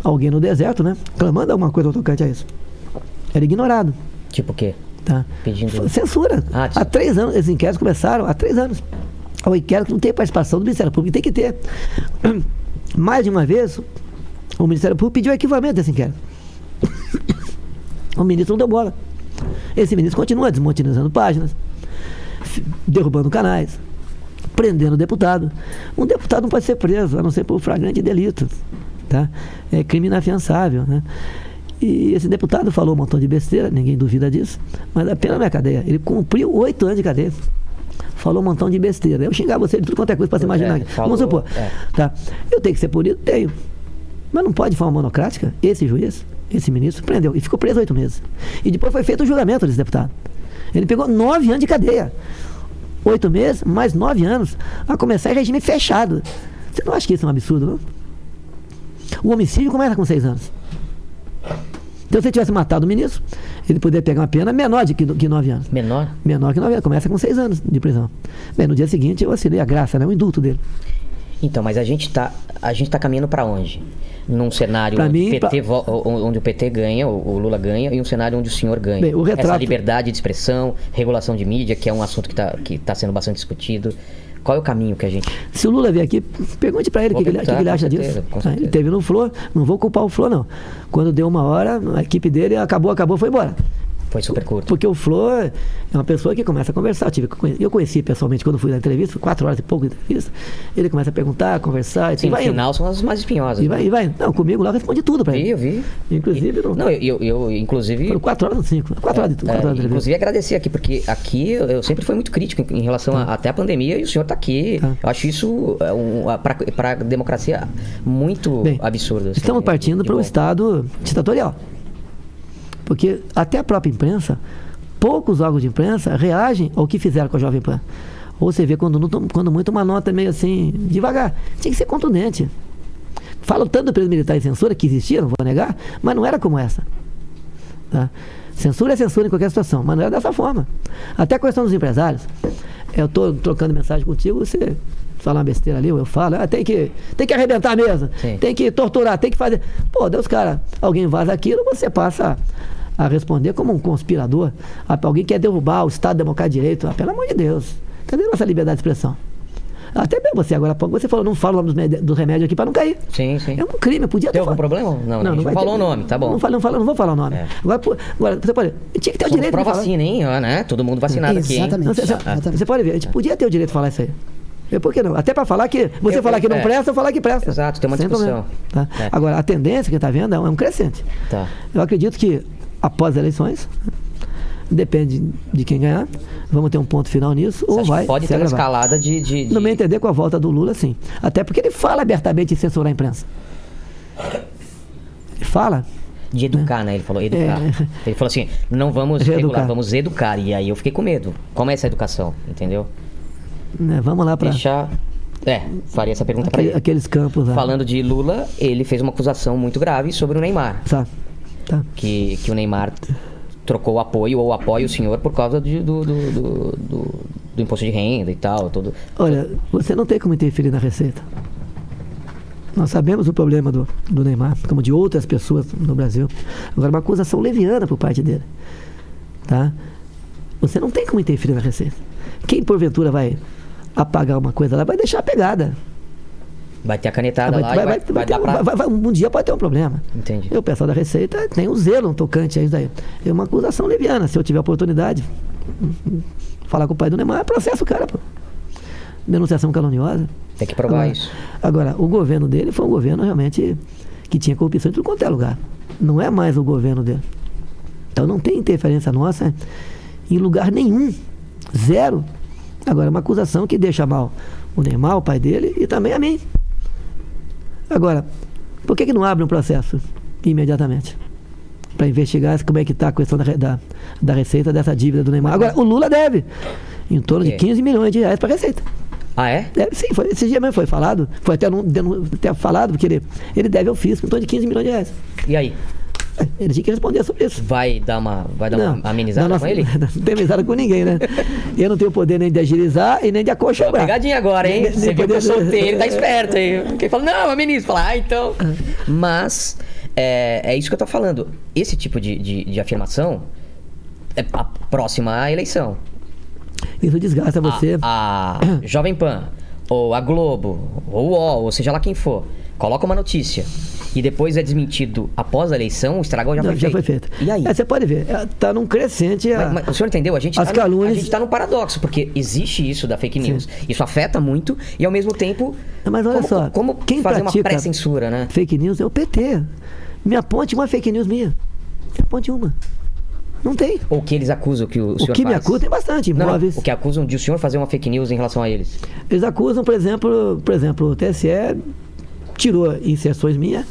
alguém no deserto, né? Clamando alguma coisa tocante a isso. Era ignorado. Tipo o quê? Tá? Pedindo... Censura. Há 3 anos, esses inquéritos começaram há 3 anos. O inquérito não tem participação do Ministério Público, tem que ter. Mais de uma vez, o Ministério Público pediu arquivamento desse inquérito. O ministro não deu bola. Esse ministro continua desmonetizando páginas, derrubando canais, prendendo deputado. Um deputado não pode ser preso, a não ser por flagrante delito. Tá? É crime inafiançável, né? E esse deputado falou um montão de besteira, ninguém duvida disso, mas a pena não é cadeia. Ele cumpriu 8 anos de cadeia. Falou um montão de besteira. Eu xingar você de tudo quanto é coisa para você imaginar. Vamos supor. Tá? Eu tenho que ser punido? Tenho. Mas não pode de forma monocrática. Esse juiz, esse ministro, prendeu e ficou preso 8 meses. E depois foi feito o julgamento desse deputado. Ele pegou 9 anos de cadeia. 8 meses, mais 9 anos, a começar em regime fechado. Você não acha que isso é um absurdo, não? O homicídio começa com 6 anos. Então, se ele tivesse matado o ministro, ele poderia pegar uma pena menor que 9 anos. Menor? Menor que 9 anos. Começa com 6 anos de prisão. Bem, no dia seguinte, eu assinei a graça, né? O indulto dele. Então, mas a gente tá caminhando para onde? Num cenário onde o PT ganha, o Lula ganha, e um cenário onde o senhor ganha. Bem, o retrato... Essa liberdade de expressão, regulação de mídia, que é um assunto que tá sendo bastante discutido. Qual é o caminho que a gente... Se o Lula vier aqui, pergunte para ele o que ele acha disso. Ele teve no Flow, não vou culpar o Flow, não. Quando deu 1 hora, a equipe dele acabou, foi embora. Foi super curto. Porque o Flow é uma pessoa que começa a conversar. Eu conheci pessoalmente quando fui na entrevista, 4 horas e pouco de entrevista. Ele começa a perguntar, a conversar. Sim, no final são as mais espinhosas. E vai. Não, comigo lá responde tudo para ele. Eu vi. Inclusive... Eu inclusive... Foram 4 horas ou 5. 4 horas de tudo. 4 horas de inclusive agradecer aqui, porque aqui eu sempre fui muito crítico em relação até a pandemia, e o senhor tá aqui. Eu acho isso para a democracia muito absurdo. Assim, estamos partindo para um Estado ditatorial. Porque até a própria imprensa, poucos órgãos de imprensa reagem ao que fizeram com a Jovem Pan. Ou você vê quando muito uma nota meio assim, devagar. Tinha que ser contundente. Falam tanto do período militar e censura, que existia, não vou negar, mas não era como essa. Tá? Censura é censura em qualquer situação, mas não era dessa forma. Até a questão dos empresários. Eu estou trocando mensagem contigo, você fala uma besteira ali, eu falo, tem que arrebentar a mesa, tem que torturar, tem que fazer. Pô, Deus, cara, alguém vaza aquilo, você passa a responder como um conspirador. Alguém quer derrubar o Estado Democrático de Direito. Pelo amor de Deus, cadê nossa liberdade de expressão? Até mesmo você agora, você falou, não fala o nome dos remédios aqui para não cair. Sim. É um crime, podia ter. Tem algum problema? Não falou o nome, tá bom. Não vou falar o nome. Agora, você pode. Tinha que ter o direito de falar. Vacina, hein? Né? Todo mundo vacinado aqui, hein? Você pode ver, a gente podia ter o direito de falar isso aí. Por que não? Até para falar que... Você falar que não presta, eu falar que presta. Exato, tem uma discussão. Tá? Agora, a tendência que está vendo é um crescente. Tá. Eu acredito que, após as eleições, depende de quem ganhar, vamos ter um ponto final nisso, ou vai... Pode ter uma escalada de... No meu entender, com a volta do Lula, sim. Até porque ele fala abertamente em censurar a imprensa. Ele fala... De educar, né? Ele falou educar. Ele falou assim, não vamos regular, vamos educar. E aí eu fiquei com medo. Como é essa educação? Entendeu? Vamos lá para... faria essa pergunta para ele. Aqueles campos lá. Falando de Lula, ele fez uma acusação muito grave sobre o Neymar. Tá. Que o Neymar trocou o apoio ou apoia o senhor por causa do imposto de renda e tal. Olha, você não tem como interferir na Receita. Nós sabemos o problema do Neymar, como de outras pessoas no Brasil. Agora, uma acusação leviana por parte dele. Tá? Você não tem como interferir na Receita. Quem porventura vai apagar uma coisa lá, vai deixar a pegada. Vai ter a canetada lá e vai dar pra... Um dia pode ter um problema. Entendi. E o pessoal da Receita tem um zelo, um tocante a isso daí. É uma acusação leviana. Se eu tiver oportunidade, falar com o pai do Neymar, processo o cara, pô. Denunciação caluniosa. Tem que provar isso. Agora, o governo dele foi um governo realmente que tinha corrupção em tudo quanto é lugar. Não é mais o governo dele. Então não tem interferência nossa em lugar nenhum. Zero. Agora, uma acusação que deixa mal o Neymar, o pai dele, e também a mim. Agora, por que não abre um processo imediatamente? Para investigar como é que está a questão da Receita dessa dívida do Neymar. Agora, o Lula deve em torno de 15 milhões de reais para a Receita. Ah, é? Sim, esse dia mesmo foi falado. Foi até falado, porque ele deve ao fisco em torno de 15 milhões de reais. E aí? Ele tinha que responder sobre isso. Vai dar uma amenizada com ele? Não tem amenizada com ninguém, né? Eu não tenho poder nem de agilizar e nem de acolchoar. Pegadinha agora, hein? Você viu que eu soltei, ele tá esperto aí. Quem fala, não, ameniza. Fala, então... Mas, é isso que eu tô falando. Esse tipo de afirmação é próxima à eleição. Isso desgasta você. A Jovem Pan, ou a Globo, ou o UOL, ou seja lá quem for, coloca uma notícia e depois é desmentido após a eleição, o estrago já foi feito. E aí? Você pode ver, tá num crescente... Mas o senhor entendeu? A gente tá num paradoxo, porque existe isso da fake news. Sim. Isso afeta muito e ao mesmo tempo... Mas olha só, quem fazer uma pré-censura, né? Fake news é o PT. Me aponte uma fake news minha. Me aponte uma. Não tem. Ou que eles acusam que o senhor faz. O que me acusam tem bastante imóveis. Não, o que acusam de o senhor fazer uma fake news em relação a eles. Eles acusam, por exemplo, o TSE tirou inserções minhas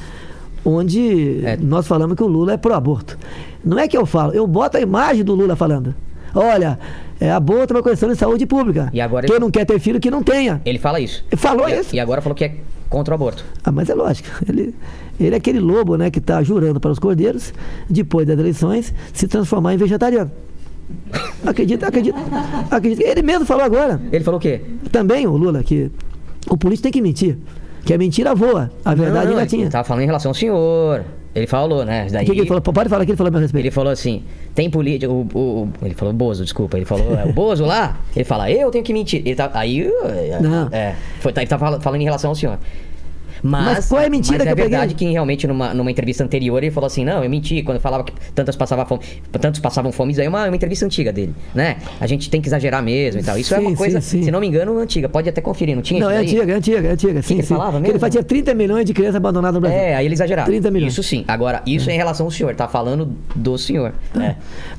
onde nós falamos que o Lula é pró-aborto. Não é que eu falo, eu boto a imagem do Lula falando. Olha, aborto é uma questão de saúde pública. E agora quem não quer ter filho, que não tenha. Ele fala isso. Ele falou isso. E agora falou que é contra o aborto. Mas é lógico. Ele é aquele lobo, né, que está jurando para os cordeiros, depois das eleições, se transformar em vegetariano. Acredita. Ele mesmo falou agora. Ele falou o quê? Também, o Lula, que o político tem que mentir. Que a mentira voa. A verdade ainda tinha. Ele estava falando em relação ao senhor. Ele falou, né? Daí, o que ele falou? Pode falar que ele falou a meu respeito. Ele falou assim, tem político... Ele falou Bozo, desculpa. Ele falou, o Bozo lá, ele fala, eu tenho que mentir. Ele tá, aí... Não. Ele tá falando em relação ao senhor. Mas qual é a mentira que eu peguei? É verdade que realmente numa entrevista anterior ele falou assim, não, eu menti quando eu falava que tantos passavam fome, isso aí é uma entrevista antiga dele, né? A gente tem que exagerar mesmo e tal. Isso é uma coisa, se não me engano, antiga. Pode até conferir, não tinha? Não, é antiga. Sim, ele falava mesmo? Que ele fazia 30 milhões de crianças abandonadas no Brasil. Aí ele exagerava. 30 milhões. Isso sim. Agora, isso é em relação ao senhor, tá falando do senhor.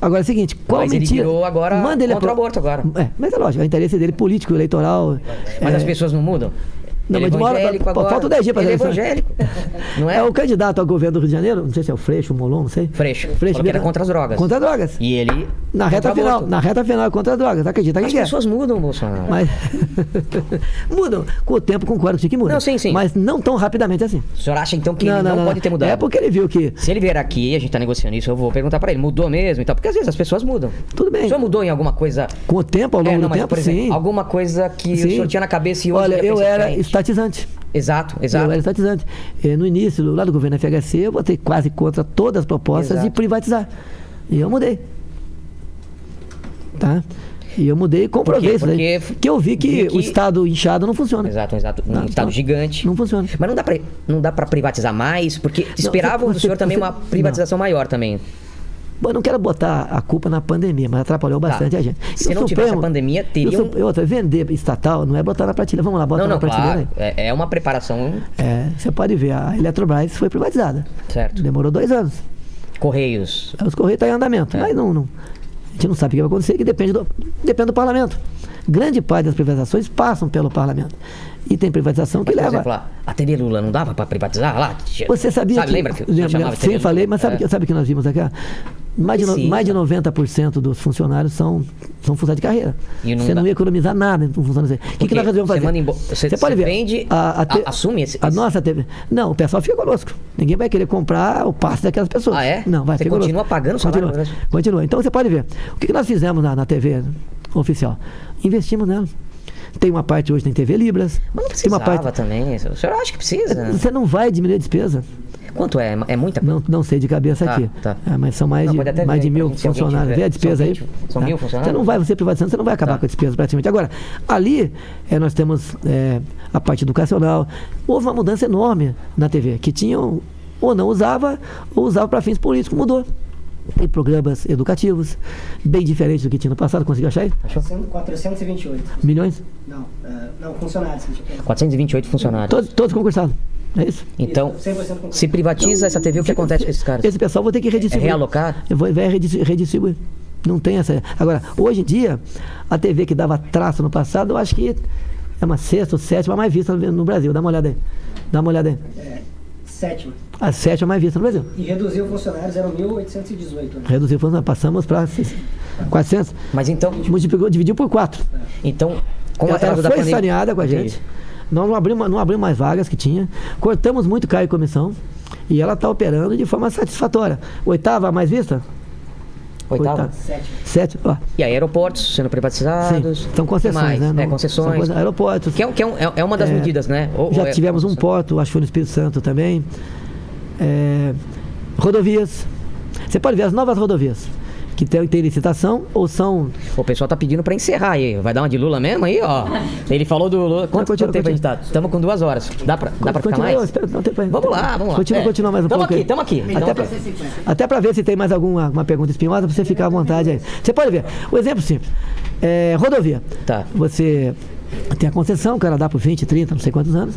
Agora é o seguinte, qual mas mentira? Ele virou agora contra o aborto agora. Mas é lógico, o interesse dele político, eleitoral... Mas as pessoas não mudam? Não, mas falta 10 dias para ele é evangélico, não é? É o candidato ao governo do Rio de Janeiro, não sei se é o Freixo, o Molon, não sei. Freixo que era contra as drogas. Contra as drogas. E ele... Na reta final, contra as drogas. Acredita quem quer. As pessoas mudam, Bolsonaro. Mas... mudam. Com o tempo, concordo que muda. Não, sim. Mas não tão rapidamente assim. O senhor acha, então, que ele não pode ter mudado? É porque ele viu que... Se ele vier aqui, a gente tá negociando isso, eu vou perguntar pra ele, mudou mesmo e tal? Porque às vezes as pessoas mudam. Tudo bem. O senhor mudou em alguma coisa... Com o tempo, ao longo do tempo, por exemplo, sim. Alguma coisa que o senhor tinha na cabeça e hoje... Olha, eu era estatizante. Exato. Eu era estatizante. No início, lá do governo FHC, eu votei quase contra todas as propostas de privatizar. E eu mudei. Tá? E eu mudei e comprovei isso daí. Porque eu vi que o Estado inchado não funciona. Exato. Um Estado gigante. Não funciona. Mas não dá pra privatizar mais? Porque esperavam do senhor também uma privatização maior também. Bom, eu não quero botar a culpa na pandemia, mas atrapalhou bastante a gente. Se não tivesse a pandemia, teria vender estatal não é botar na prateleira. Vamos lá, botar na prateleira. Claro. É uma preparação... Você pode ver, a Eletrobras foi privatizada. Certo. Demorou 2 anos. Correios. Os Correios estão em andamento, mas não... A gente não sabe o que vai acontecer, que depende do parlamento. Grande parte das privatizações passam pelo parlamento. E tem privatização que leva... Por exemplo, a TV Lula não dava para privatizar lá? Você sabia que... Lembra que eu chamava Sim, falei, mas sabe o que nós vimos aqui? Mais de 90% dos funcionários são funcionários de carreira. Você não ia economizar nada com funcionários. O que nós resolvemos fazer? Você pode ver. Vende, assume esse... A nossa TV... Não, o pessoal fica conosco. Ninguém vai querer comprar o passe daquelas pessoas. Ah, é? Não, vai ficar conosco. Você continua pagando o salário? Continua. Então você pode ver. O que nós fizemos na TV oficial? Investimos nela. Tem uma parte hoje, tem TV Libras. Mas não precisava também. O senhor acha que precisa? Você não vai diminuir a despesa. Quanto é? É muita coisa? Não sei de cabeça aqui. Tá. Mas são mais de 1.000 funcionários. Vê a despesa aí. São 1.000 funcionários? Você privatizando, você não vai acabar com a despesa praticamente. Agora, ali nós temos a parte educacional. Houve uma mudança enorme na TV, que tinham ou não usava, ou usava para fins políticos. Mudou. Tem programas educativos, bem diferentes do que tinha no passado. Conseguiu achar aí? Achou 428. Milhões? Não, funcionários. 428 funcionários. Todos concursados. É isso? Então, se privatiza essa TV, o que acontece com esses caras? Esse pessoal vai ter que redistribuir. Realocar? Vai redistribuir. Não tem essa... Agora, hoje em dia, a TV que dava traço no passado, eu acho que é uma 6ª ou 7ª mais vista no Brasil. Dá uma olhada aí. 7ª. A 7ª mais vista no Brasil. E reduziu funcionários, eram 1.818. Né? Reduziu funcionários, passamos para 400. Mas então... Multiplicou, dividiu por 4. Então, com a ela foi saneada com a gente. Nós não abrimos mais vagas que tinha. Cortamos muito cargo e comissão. E ela está operando de forma satisfatória. Oitava a mais vista? Oitava? Sete. Ó. E aí, aeroportos sendo privatizados. Sim, são concessões, né? É, concessões. Aeroportos. É uma das medidas, né? Já tivemos um porto, acho que foi no Espírito Santo também. Rodovias. Você pode ver as novas rodovias que tem licitação ou são... O pessoal tá pedindo pra encerrar aí. Vai dar uma de Lula mesmo aí, ó. Ele falou do Lula. Quanto tempo a gente tá? Estamos com 2 horas. Dá pra ficar mais? Vamos lá. Continua mais um pouco. Tamo aqui. Até pra ver se tem mais alguma pergunta espinhosa, pra você ficar à vontade aí. Você pode ver. O exemplo simples. Rodovia. Tá. Você tem a concessão, o cara dá por 20, 30, não sei quantos anos.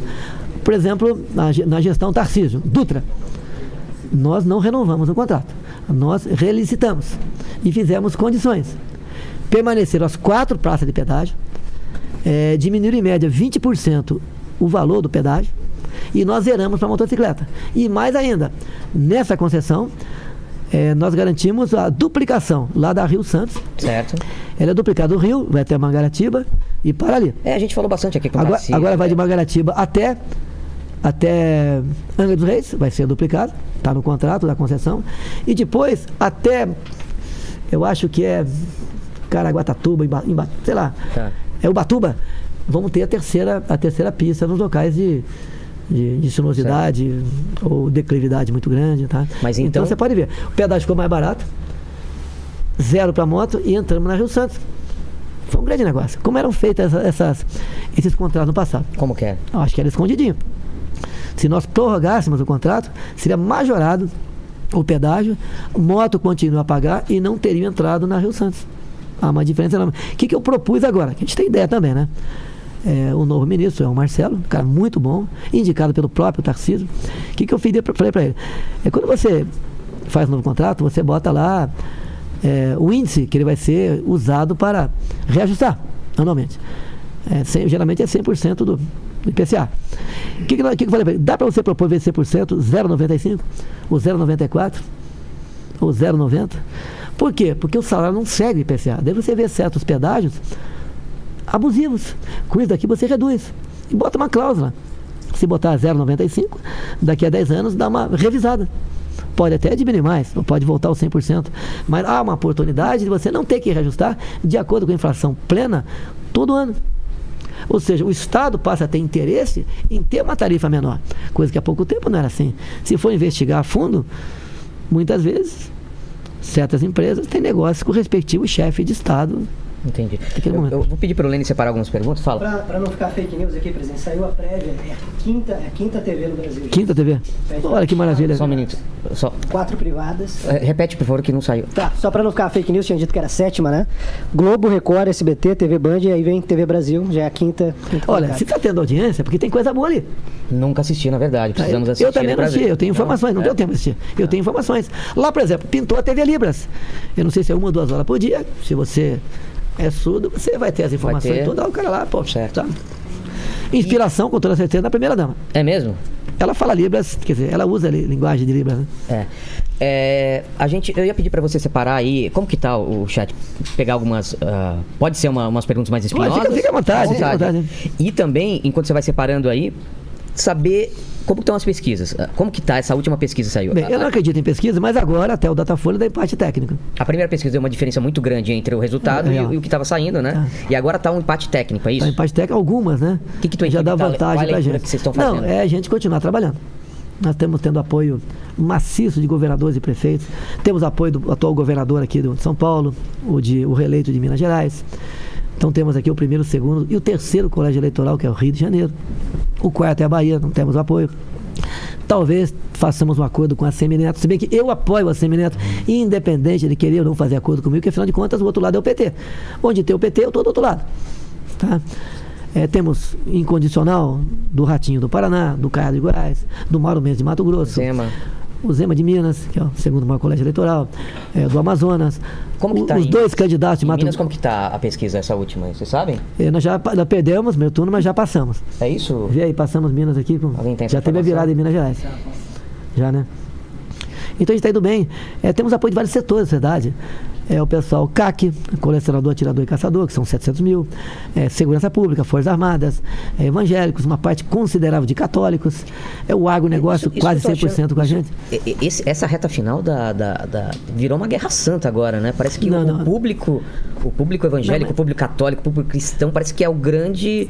Por exemplo, na gestão Tarcísio, Dutra. Nós não renovamos o contrato. Nós relicitamos e fizemos condições. Permaneceram as 4 praças de pedágio, diminuíram em média 20% o valor do pedágio e nós zeramos para motocicleta. E mais ainda, nessa concessão, nós garantimos a duplicação lá da Rio Santos. Certo. Ela é duplicada do Rio, vai até Mangaratiba e para ali. A gente falou bastante aqui com o Tarcísio. Agora vai de Mangaratiba até Angra dos Reis, vai ser duplicado, está no contrato da concessão, e depois até, eu acho que Caraguatatuba, sei lá, Ubatuba, vamos ter a terceira pista nos locais de sinuosidade ou declividade muito grande, tá? Mas então você pode ver, o pedágio ficou mais barato, 0 para moto e entramos na Rio Santos. Foi um grande negócio. Como eram feitos esses contratos no passado? Como que é? Eu acho que era escondidinho. Se nós prorrogássemos o contrato, seria majorado o pedágio, moto continua a pagar e não teria entrado na Rio Santos. Há uma diferença enorme. O que eu propus agora? Que a gente tem ideia também, né? O novo ministro é o Marcelo, um cara muito bom, indicado pelo próprio Tarcísio. O que eu falei para ele? Quando você faz um novo contrato, você bota lá o índice que ele vai ser usado para reajustar anualmente. Geralmente é 100% do IPCA. O que eu falei para ele? Dá para você propor ver 100%, 0,95, ou 0,94, ou 0,90? Por quê? Porque o salário não segue o IPCA. Daí você vê certos pedágios abusivos. Com isso daqui você reduz. E bota uma cláusula. Se botar 0,95, daqui a 10 anos dá uma revisada. Pode até diminuir mais, ou pode voltar aos 100%. Mas há uma oportunidade de você não ter que reajustar de acordo com a inflação plena todo ano. Ou seja, o Estado passa a ter interesse em ter uma tarifa menor, coisa que há pouco tempo não era assim. Se for investigar a fundo, muitas vezes, certas empresas têm negócios com o respectivo chefe de Estado. Entendi. Eu vou pedir para o Lênin separar algumas perguntas. Fala. Para não ficar fake news aqui, presidente, saiu a prévia, a quinta TV no Brasil. Quinta TV? Olha que maravilha. Só um minuto. 4 privadas. Repete, por favor, que não saiu. Tá, só para não ficar fake news, tinha dito que era a 7ª, né? Globo, Record, SBT, TV Band, e aí vem TV Brasil, já é a quinta. Olha, se está tendo audiência, porque tem coisa boa ali. Nunca assisti, na verdade. Precisamos assistir. Eu também não assisti, eu tenho informações, não deu tempo de assistir. Eu tenho informações. Lá, por exemplo, pintou a TV Libras. Eu não sei se é 1 ou 2 horas por dia. Se você é surdo, você vai ter as informações todas. O cara lá, pô, certo. Tá. Inspiração, com toda certeza, da primeira-dama. É mesmo? Ela fala Libras, quer dizer, ela usa a linguagem de Libras, né? Eu ia pedir pra você separar aí, como que tá o chat? Pegar algumas, pode ser umas perguntas mais espinhosas? Fica à vontade, fica à vontade. E também, enquanto você vai separando aí, saber como estão as pesquisas. Como que tá essa última pesquisa que saiu? Bem, eu não acredito em pesquisa, mas agora até o Datafolha dá empate técnico. A primeira pesquisa deu uma diferença muito grande entre o resultado e o que estava saindo, né? Tá. E agora tá um empate técnico, é isso? Tá um empate técnico, algumas, né? O que tu já dá vantagem pra gente. Que vocês estão fazendo? Não, é a gente continuar trabalhando. Nós estamos tendo apoio maciço de governadores e prefeitos. Temos apoio do atual governador aqui de São Paulo, o reeleito de Minas Gerais. Então temos aqui o primeiro, o segundo e o terceiro colégio eleitoral, que é o Rio de Janeiro. O quarto é a Bahia, não temos apoio. Talvez façamos um acordo com a Semineto, se bem que eu apoio a Semineto, independente de querer ou não fazer acordo comigo, porque afinal de contas o outro lado é o PT. Onde tem o PT, eu estou do outro lado. Tá? Temos incondicional do Ratinho do Paraná, do Caiado de Goiás, do Mauro Mendes de Mato Grosso. O Zema de Minas, que é o segundo maior colégio eleitoral, do Amazonas. Como que tá os dois candidatos de Mato Grosso. Como que está a pesquisa, essa última? Vocês sabem? Nós perdemos meu turno, mas já passamos. É isso? Vê aí, passamos Minas aqui. Já teve a virada em Minas Gerais. Já, né? Então a gente está indo bem. Temos apoio de vários setores da sociedade. é o pessoal CAC, colecionador, atirador e caçador, que são 700 mil, segurança pública, forças armadas, evangélicos, uma parte considerável de católicos, o agronegócio, quase 100% com a gente. Essa reta final virou uma guerra santa agora, né? Parece que o público evangélico, o público católico, o público cristão, parece que é o grande...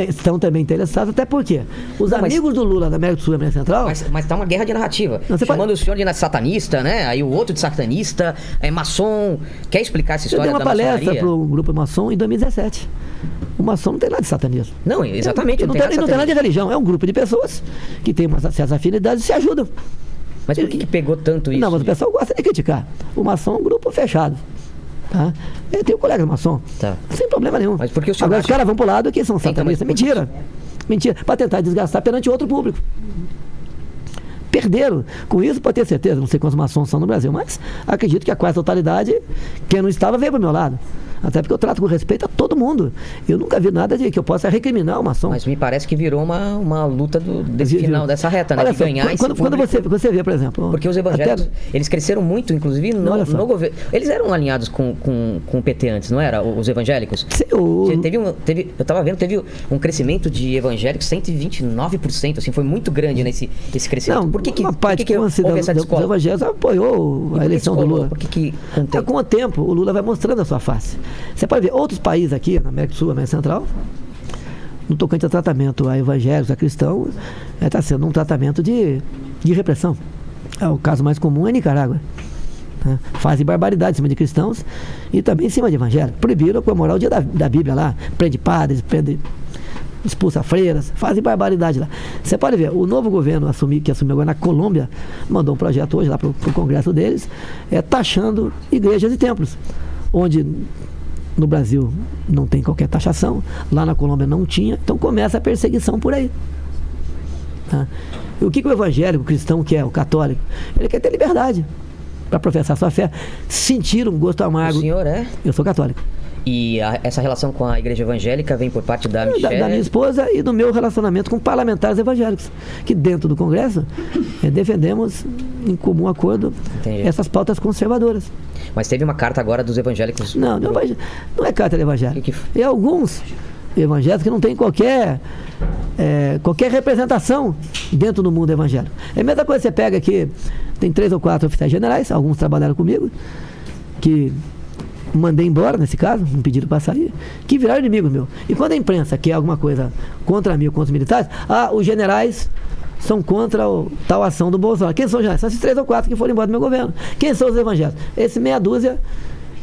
Estão também interessados, até porque os amigos do Lula da América do Sul e América Central... Mas tá uma guerra de narrativa. Chamando o senhor de satanista, né? Aí o outro de satanista, maçom. Quer explicar essa história da maçonaria? Eu dei uma palestra pro grupo maçom em 2017. O maçom não tem nada de satanismo. Não, exatamente. Não tem nada de religião. É um grupo de pessoas que tem certas afinidades e se ajudam. Mas por que pegou tanto isso? Não, mas o pessoal gosta de criticar. O maçom é um grupo fechado. Tá? Eu tenho um colega maçom. Tá. Sem problema nenhum. Mas por que o senhor Agora os caras vão pro lado que são satanistas. Mentira. Mentira. Para tentar desgastar perante outro público. Perderam. Com isso, pode ter certeza, não sei quantos maçons são no Brasil, mas acredito que a quase totalidade, quem não estava, veio para o meu lado. Até porque eu trato com respeito a todo mundo. Eu nunca vi nada de que eu possa recriminar o maçom. Mas me parece que virou uma luta desse final, dessa reta, né? Olha de só, ganhar quando você vê, por exemplo... Porque os evangélicos, eles cresceram muito, inclusive, no governo. Eles eram alinhados com o PT antes, não era? Os evangélicos? Sim, eu estava vendo, teve um crescimento de evangélicos 129%, assim, foi muito grande esse crescimento. Não, por que uma parte que houve essa descola? Os evangélicos apoiou a eleição do Lula. Por que com o tempo, o Lula vai mostrando a sua face. Você pode ver outros países aqui, na América do Sul, América Central, no tocante a tratamento a evangélicos, a cristãos, está sendo um tratamento de repressão. O caso mais comum é Nicarágua. Né? Fazem barbaridade em cima de cristãos e também em cima de evangélicos. Proibiram comemorar o dia da Bíblia lá, prende padres, expulsa freiras, fazem barbaridade lá. Você pode ver, o novo governo que assumiu agora na Colômbia, mandou um projeto hoje lá para o congresso deles, taxando igrejas e templos, onde no Brasil não tem qualquer taxação, lá na Colômbia não tinha, então começa a perseguição por aí. Tá? E o que o evangélico, o cristão quer, o católico? Ele quer ter liberdade para professar sua fé, sentir um gosto amargo. O senhor é? Eu sou católico. E essa relação com a igreja evangélica vem por parte da Michelle? Da minha esposa e do meu relacionamento com parlamentares evangélicos, que dentro do Congresso defendemos em comum acordo essas pautas conservadoras. Mas teve uma carta agora dos evangélicos? Não é carta de evangélico. E alguns evangélicos que não têm qualquer representação dentro do mundo evangélico. É a mesma coisa que você pega aqui, tem 3 ou 4 oficiais generais, alguns trabalharam comigo, que mandei embora, nesse caso, um pedido para sair, que viraram inimigos meu. E quando a imprensa quer alguma coisa contra mim ou contra os militares, os generais são contra tal ação do Bolsonaro. Quem são os generais? São esses 3 ou 4 que foram embora do meu governo. Quem são os evangélicos? Esse meia dúzia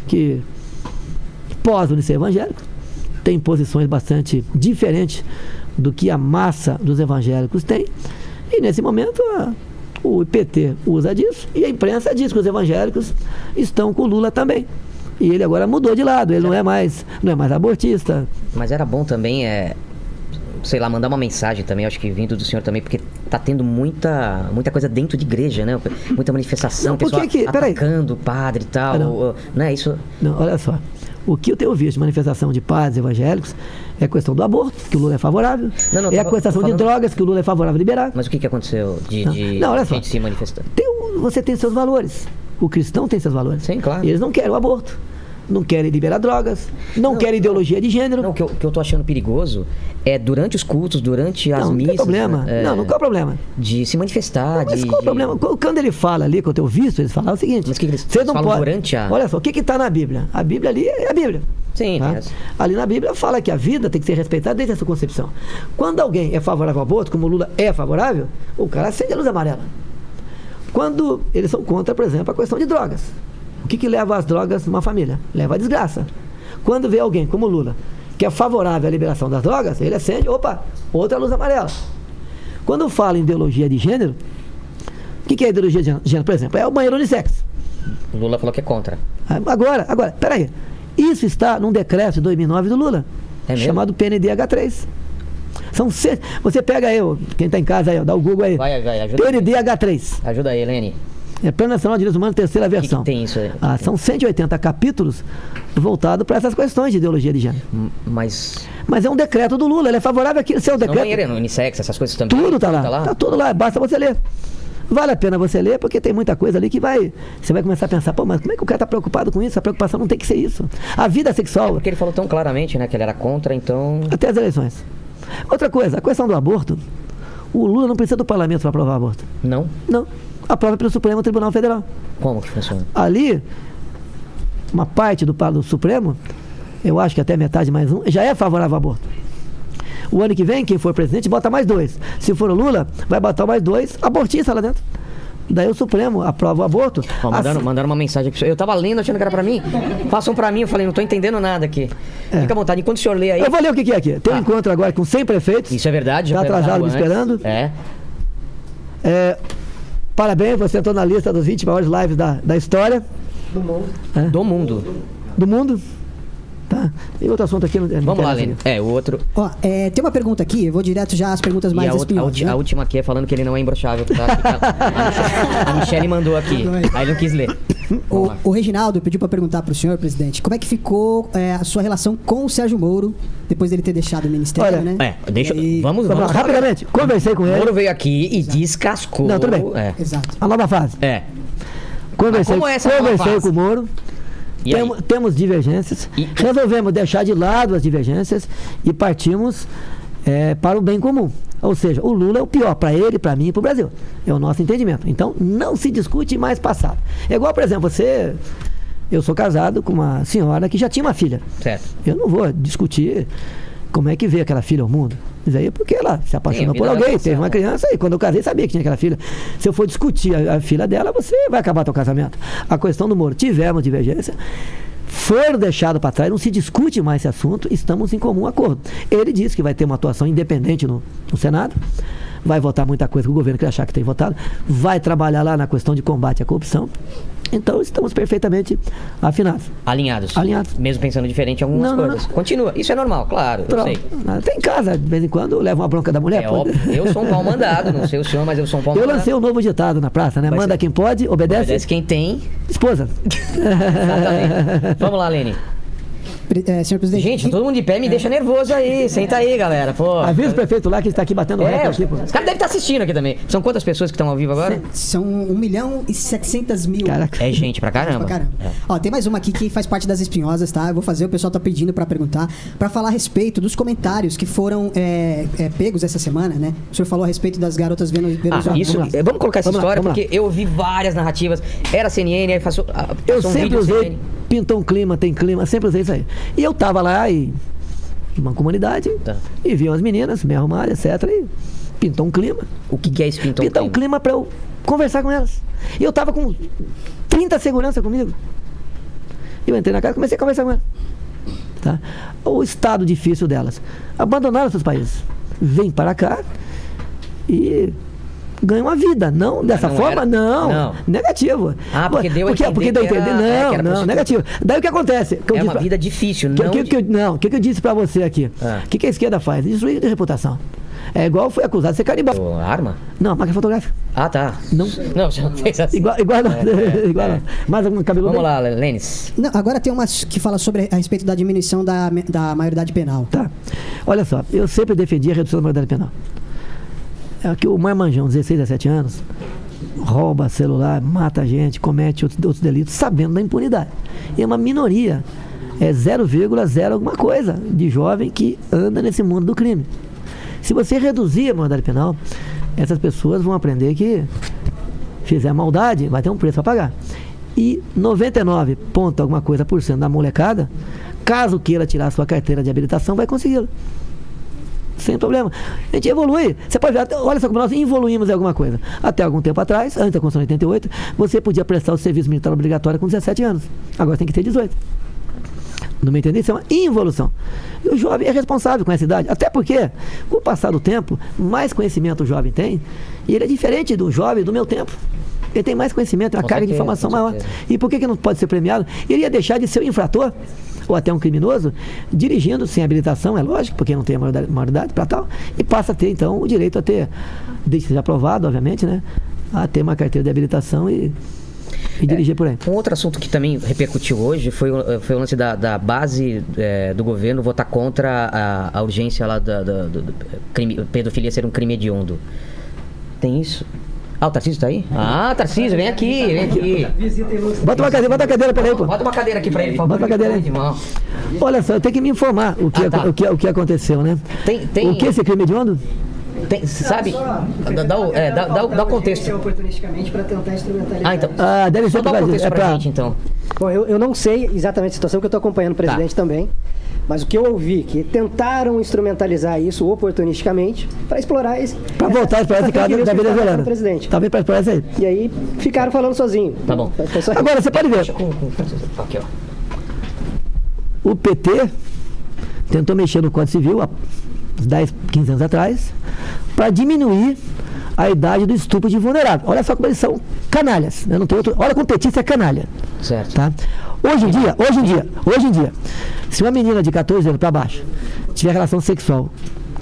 que posam de ser evangélicos, tem posições bastante diferentes do que a massa dos evangélicos tem. E nesse momento o PT usa disso e a imprensa diz que os evangélicos estão com o Lula também. E ele agora mudou de lado, ele não é mais abortista. Mas era bom também, sei lá, mandar uma mensagem também, acho que vindo do senhor também, porque tá tendo muita coisa dentro de igreja, né? Muita manifestação, pessoal atacando o padre e tal, não é isso? Não, olha só, o que eu tenho visto de manifestação de padres evangélicos é a questão do aborto, que o Lula é favorável, a questão de drogas, que o Lula é favorável a liberar. Mas o que aconteceu de olha só, gente se manifestar? Você tem seus valores. O cristão tem seus valores. Sim, claro. Eles não querem o aborto, não querem liberar drogas, não querem ideologia de gênero. Não, o que eu tô achando perigoso é durante os cultos, durante as missas... Não tem problema. Não qual é o problema? De se manifestar, mas qual é o problema? Quando ele fala ali, que eu tenho visto, eles falam o seguinte... Mas o que eles falam durante a... Olha só, o que está na Bíblia? A Bíblia ali é a Bíblia. Sim, tá? Ali na Bíblia fala que a vida tem que ser respeitada desde a sua concepção. Quando alguém é favorável ao aborto, como o Lula é favorável, o cara acende a luz amarela. Quando eles são contra, por exemplo, a questão de drogas. O que leva as drogas numa família? Leva a desgraça. Quando vê alguém como o Lula, que é favorável à liberação das drogas, ele acende, outra luz amarela. Quando fala em ideologia de gênero, o que é ideologia de gênero, por exemplo? É o banheiro unissex. O Lula falou que é contra. Agora, peraí. Isso está num decreto de 2009 do Lula, chamado PNDH3. Você pega aí, quem está em casa aí, dá o Google aí. Vai, ajuda. PNDH3. Ajuda aí, Helene. É Plano Nacional de Direitos Humanos, terceira versão. O que tem isso aí? São 180 capítulos voltados para essas questões de ideologia de gênero. Mas é um decreto do Lula, ele é favorável àquilo. Se é um decreto. Não, unissex, essas coisas também. Tudo está lá. Está tudo lá, basta você ler. Vale a pena você ler, porque tem muita coisa ali que você vai começar a pensar, pô, mas como é que o cara está preocupado com isso? A preocupação não tem que ser isso. A vida sexual... Porque ele falou tão claramente, né, que ele era contra, então... Até as eleições. Outra coisa, a questão do aborto, o Lula não precisa do parlamento para aprovar o aborto. Não? Não. Aprova pelo Supremo Tribunal Federal. Como que funciona? Ali, uma parte do Supremo, eu acho que até metade mais um, já é favorável ao aborto. O ano que vem, quem for presidente, bota mais 2. Se for o Lula, vai botar mais 2 abortistas lá dentro. Daí o Supremo aprova o aborto. Ó, mandaram uma mensagem aqui. Eu tava lendo, achando que era pra mim. Passam pra mim, eu falei, não tô entendendo nada aqui. Fica à vontade. Enquanto o senhor lê aí... Eu vou ler o que é aqui. Tem um encontro agora com 100 prefeitos. Isso é verdade. Tá atrasado me esperando. Parabéns, você entrou na lista dos 20 maiores lives da história. Do mundo. Do mundo. Do mundo. Tá. E outro assunto aqui... Vamos lá, Lênin. O outro... Ó, tem uma pergunta aqui, eu vou direto já às perguntas mais espinhosas. A última aqui é falando que ele não é imbrochável. Tá? A Michelle mandou aqui. Aí ele não quis ler. O Reginaldo pediu para perguntar para o senhor, presidente, como é que ficou a sua relação com o Sérgio Moro, depois dele ter deixado o ministério, Olha, né? Vamos rapidamente. Conversei com ele. O Moro veio aqui e descascou. Não, tudo bem. Exato. A nova fase. Conversei com o Moro. Temos divergências. Resolvemos deixar de lado as divergências e partimos para o bem comum. Ou seja, o Lula é o pior para ele, para mim e para o Brasil. É o nosso entendimento. Então, não se discute mais passado. É igual, por exemplo, eu sou casado com uma senhora que já tinha uma filha. Certo. Eu não vou discutir como é que veio aquela filha ao mundo. Isso aí é porque ela se apaixonou por alguém, teve uma criança, e quando eu casei sabia que tinha aquela filha. Se eu for discutir a filha dela, você vai acabar teu casamento. A questão do Moro, tivemos divergência, foram deixados para trás, não se discute mais esse assunto, estamos em comum acordo. Ele disse que vai ter uma atuação independente no Senado, vai votar muita coisa que o governo quer achar que tem votado, vai trabalhar lá na questão de combate à corrupção. Então, estamos perfeitamente afinados. Alinhados. Mesmo pensando diferente em algumas coisas. Não. Continua. Isso é normal, claro. Eu sei. Tem casa, de vez em quando, leva uma bronca da mulher. Óbvio. Eu sou um pau mandado. Não sei o senhor, mas eu sou um pau mandado. Eu lancei um novo ditado na praça, né? Manda quem pode, obedece quem tem. Esposa. Exatamente. Vamos lá, Lênin. Senhor presidente. Gente, todo mundo de pé me deixa nervoso aí. Senta aí, galera. Pô. Avisa o prefeito lá que está aqui batendo recorde aqui, pô. Os caras devem estar assistindo aqui também. São quantas pessoas que estão ao vivo agora? São 1.700.000. Caraca. É gente pra caramba. Ó, tem mais uma aqui que faz parte das espinhosas, tá? Eu vou fazer, o pessoal tá pedindo pra perguntar, pra falar a respeito dos comentários que foram pegos essa semana, né? O senhor falou a respeito das garotas venezuelanas. Vamos colocar essa história, porque eu ouvi várias narrativas. Era CNN, aí passou eu um sempre vídeo usei, CNN. pintou um clima, tem clima, sempre usei isso aí. E eu tava lá numa comunidade e vi umas meninas me arrumaram, etc. E pintou um clima. O que é esse pintou um clima? Pintou um clima pra eu conversar com elas. E eu tava com 30 segurança comigo. Eu entrei na casa e comecei a conversar com elas. Tá? O estado difícil delas. Abandonaram seus países. Vêm para cá e ganham uma vida. Não dessa forma, não. Negativo. Porque deu a entender. Porque deu a entender. Não, negativo. Daí o que acontece? É uma vida difícil, não. O que eu disse pra você aqui? O que a esquerda faz? Destruir a reputação. É igual eu fui acusado de ser canibal. Arma? Não, máquina fotográfica. Ah, tá. Não, você não fez assim. Igual não. Mais algum cabelo? Vamos lá, Lênis. Agora tem umas que fala a respeito da diminuição da maioridade penal. Tá. Olha só, eu sempre defendi a redução da maioridade penal. É que o marmanjão, 16, 17 anos, rouba celular, mata gente, comete outros delitos, sabendo da impunidade. E é uma minoria, 0,0 alguma coisa de jovem que anda nesse mundo do crime. Se você reduzir a maioridade penal, essas pessoas vão aprender que fizer maldade, vai ter um preço a pagar. E 99 ponto alguma coisa por cento da molecada, caso queira tirar sua carteira de habilitação, vai consegui-la. Sem problema. A gente evolui. Você pode ver, olha só como nós evoluímos em alguma coisa. Até algum tempo atrás, antes da Constituição de 88, você podia prestar o serviço militar obrigatório com 17 anos. Agora tem que ter 18. Não me entender? Isso é uma involução. E o jovem é responsável com essa idade. Até porque, com o passar do tempo, mais conhecimento o jovem tem. E ele é diferente do jovem do meu tempo. Ele tem mais conhecimento, uma carga de informação maior. E por que não pode ser premiado? Ele ia deixar de ser um infrator ou até um criminoso, dirigindo sem habilitação, é lógico, porque não tem a maioridade para tal, e passa a ter, então, o direito a ter, desde que seja aprovado, obviamente, né, a ter uma carteira de habilitação e dirigir por aí. Um outro assunto que também repercutiu hoje foi o lance da base do governo votar contra a urgência lá do crime, pedofilia ser um crime hediondo. Tem isso? Ah, o Tarcísio tá aí? Ah, Tarcísio, vem aqui. Bota uma cadeira pra ele, pô. Bota uma cadeira aqui pra ele, por favor. Bota uma cadeira aí. Olha só, eu tenho que me informar o que aconteceu, né? Tem... O que esse crime hediondo? Sabe? Dá o contexto. Oportunisticamente para tentar instrumentalizar. Então. Deve ser Só dá o contexto pra gente, então. Bom, eu não sei exatamente a situação, que eu estou acompanhando o presidente também, mas o que eu ouvi, que tentaram instrumentalizar isso oportunisticamente para explorar esse... Para voltar a explorar esse caso da Venezuela. Talvez para explorar isso aí. E aí ficaram falando sozinho. Tá bom. Agora, você pode ver. Aqui, ó. O PT tentou mexer no Código Civil há 10, 15 anos atrás para diminuir a idade do estupro de vulnerável. Olha só como eles são canalhas. Né? Não tem outro... Olha como petista é canalha. Certo. Tá? Hoje em dia, se uma menina de 14 anos para baixo tiver relação sexual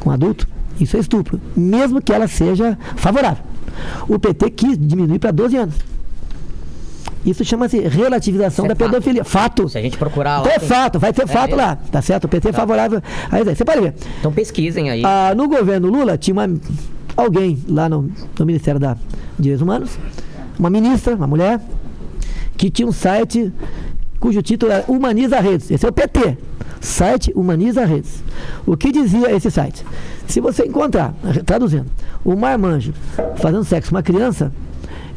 com um adulto, isso é estupro, mesmo que ela seja favorável. O PT quis diminuir para 12 anos. Isso chama-se relativização da pedofilia. Fato. Se a gente procurar lá... Então é fato, vai ter fato lá, tá certo? O PT é favorável. Aí você pode ver. Então pesquisem aí. No governo Lula tinha alguém lá no Ministério da Direitos Humanos, uma ministra, uma mulher, que tinha um site cujo título era Humaniza Redes. Esse é o PT. Site Humaniza Redes. O que dizia esse site? Se você encontrar, traduzindo, um marmanjo fazendo sexo com uma criança,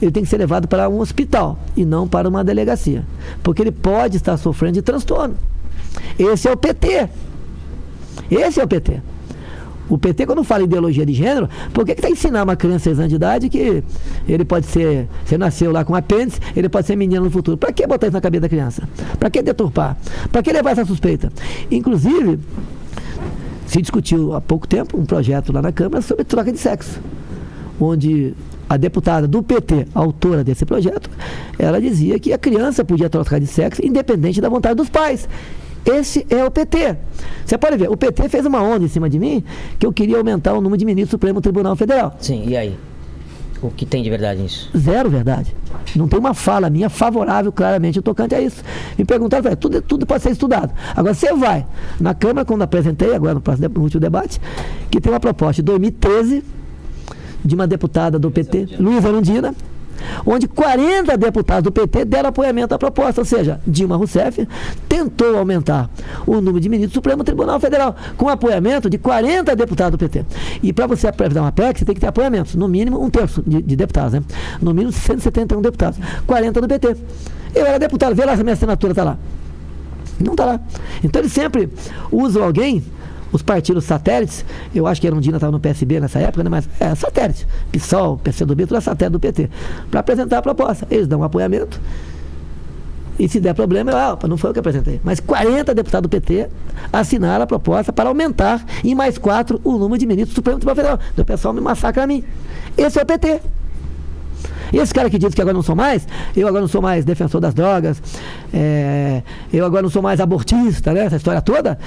ele tem que ser levado para um hospital e não para uma delegacia. Porque ele pode estar sofrendo de transtorno. Esse é o PT. Esse é o PT. O PT, quando fala em ideologia de gênero, por que está ensinando uma criança de 6 anos de idade que ele pode ser, você nasceu lá com apêndice, ele pode ser menino no futuro? Para que botar isso na cabeça da criança? Para que deturpar? Para que levar essa suspeita? Inclusive, se discutiu há pouco tempo um projeto lá na Câmara sobre troca de sexo, onde a deputada do PT, autora desse projeto, ela dizia que a criança podia trocar de sexo independente da vontade dos pais. Esse é o PT. Você pode ver, o PT fez uma onda em cima de mim que eu queria aumentar o número de ministros do Supremo Tribunal Federal. Sim, e aí? O que tem de verdade nisso? Zero verdade. Não tem uma fala minha favorável claramente tocante a isso. Me perguntaram, falei, tudo pode ser estudado. Agora, você vai na Câmara, quando apresentei, agora no último debate, que tem uma proposta de 2013 de uma deputada do PT, Luísa Erundina, onde 40 deputados do PT deram apoiamento à proposta, ou seja, Dilma Rousseff tentou aumentar o número de ministros do Supremo Tribunal Federal, com apoiamento de 40 deputados do PT. E para você apresentar uma PEC, você tem que ter apoiamentos, no mínimo 1/3 de deputados, né? No mínimo 171 deputados, 40 do PT. Eu era deputado, vê lá se a minha assinatura está lá. Não está lá. Então eles sempre usam alguém. Os partidos satélites, eu acho que a Erundina estava no PSB nessa época, né? Mas é satélite, PSOL, PCdoB, tudo é satélite do PT, para apresentar a proposta. Eles dão um apoiamento e se der problema, não foi eu que apresentei. Mas 40 deputados do PT assinaram a proposta para aumentar em mais 4 o número de ministros do Supremo Tribunal Federal. Então o pessoal me massacra a mim. Esse é o PT. E esse cara que diz que agora não sou mais, eu agora não sou mais defensor das drogas, eu agora não sou mais abortista, né? Essa história toda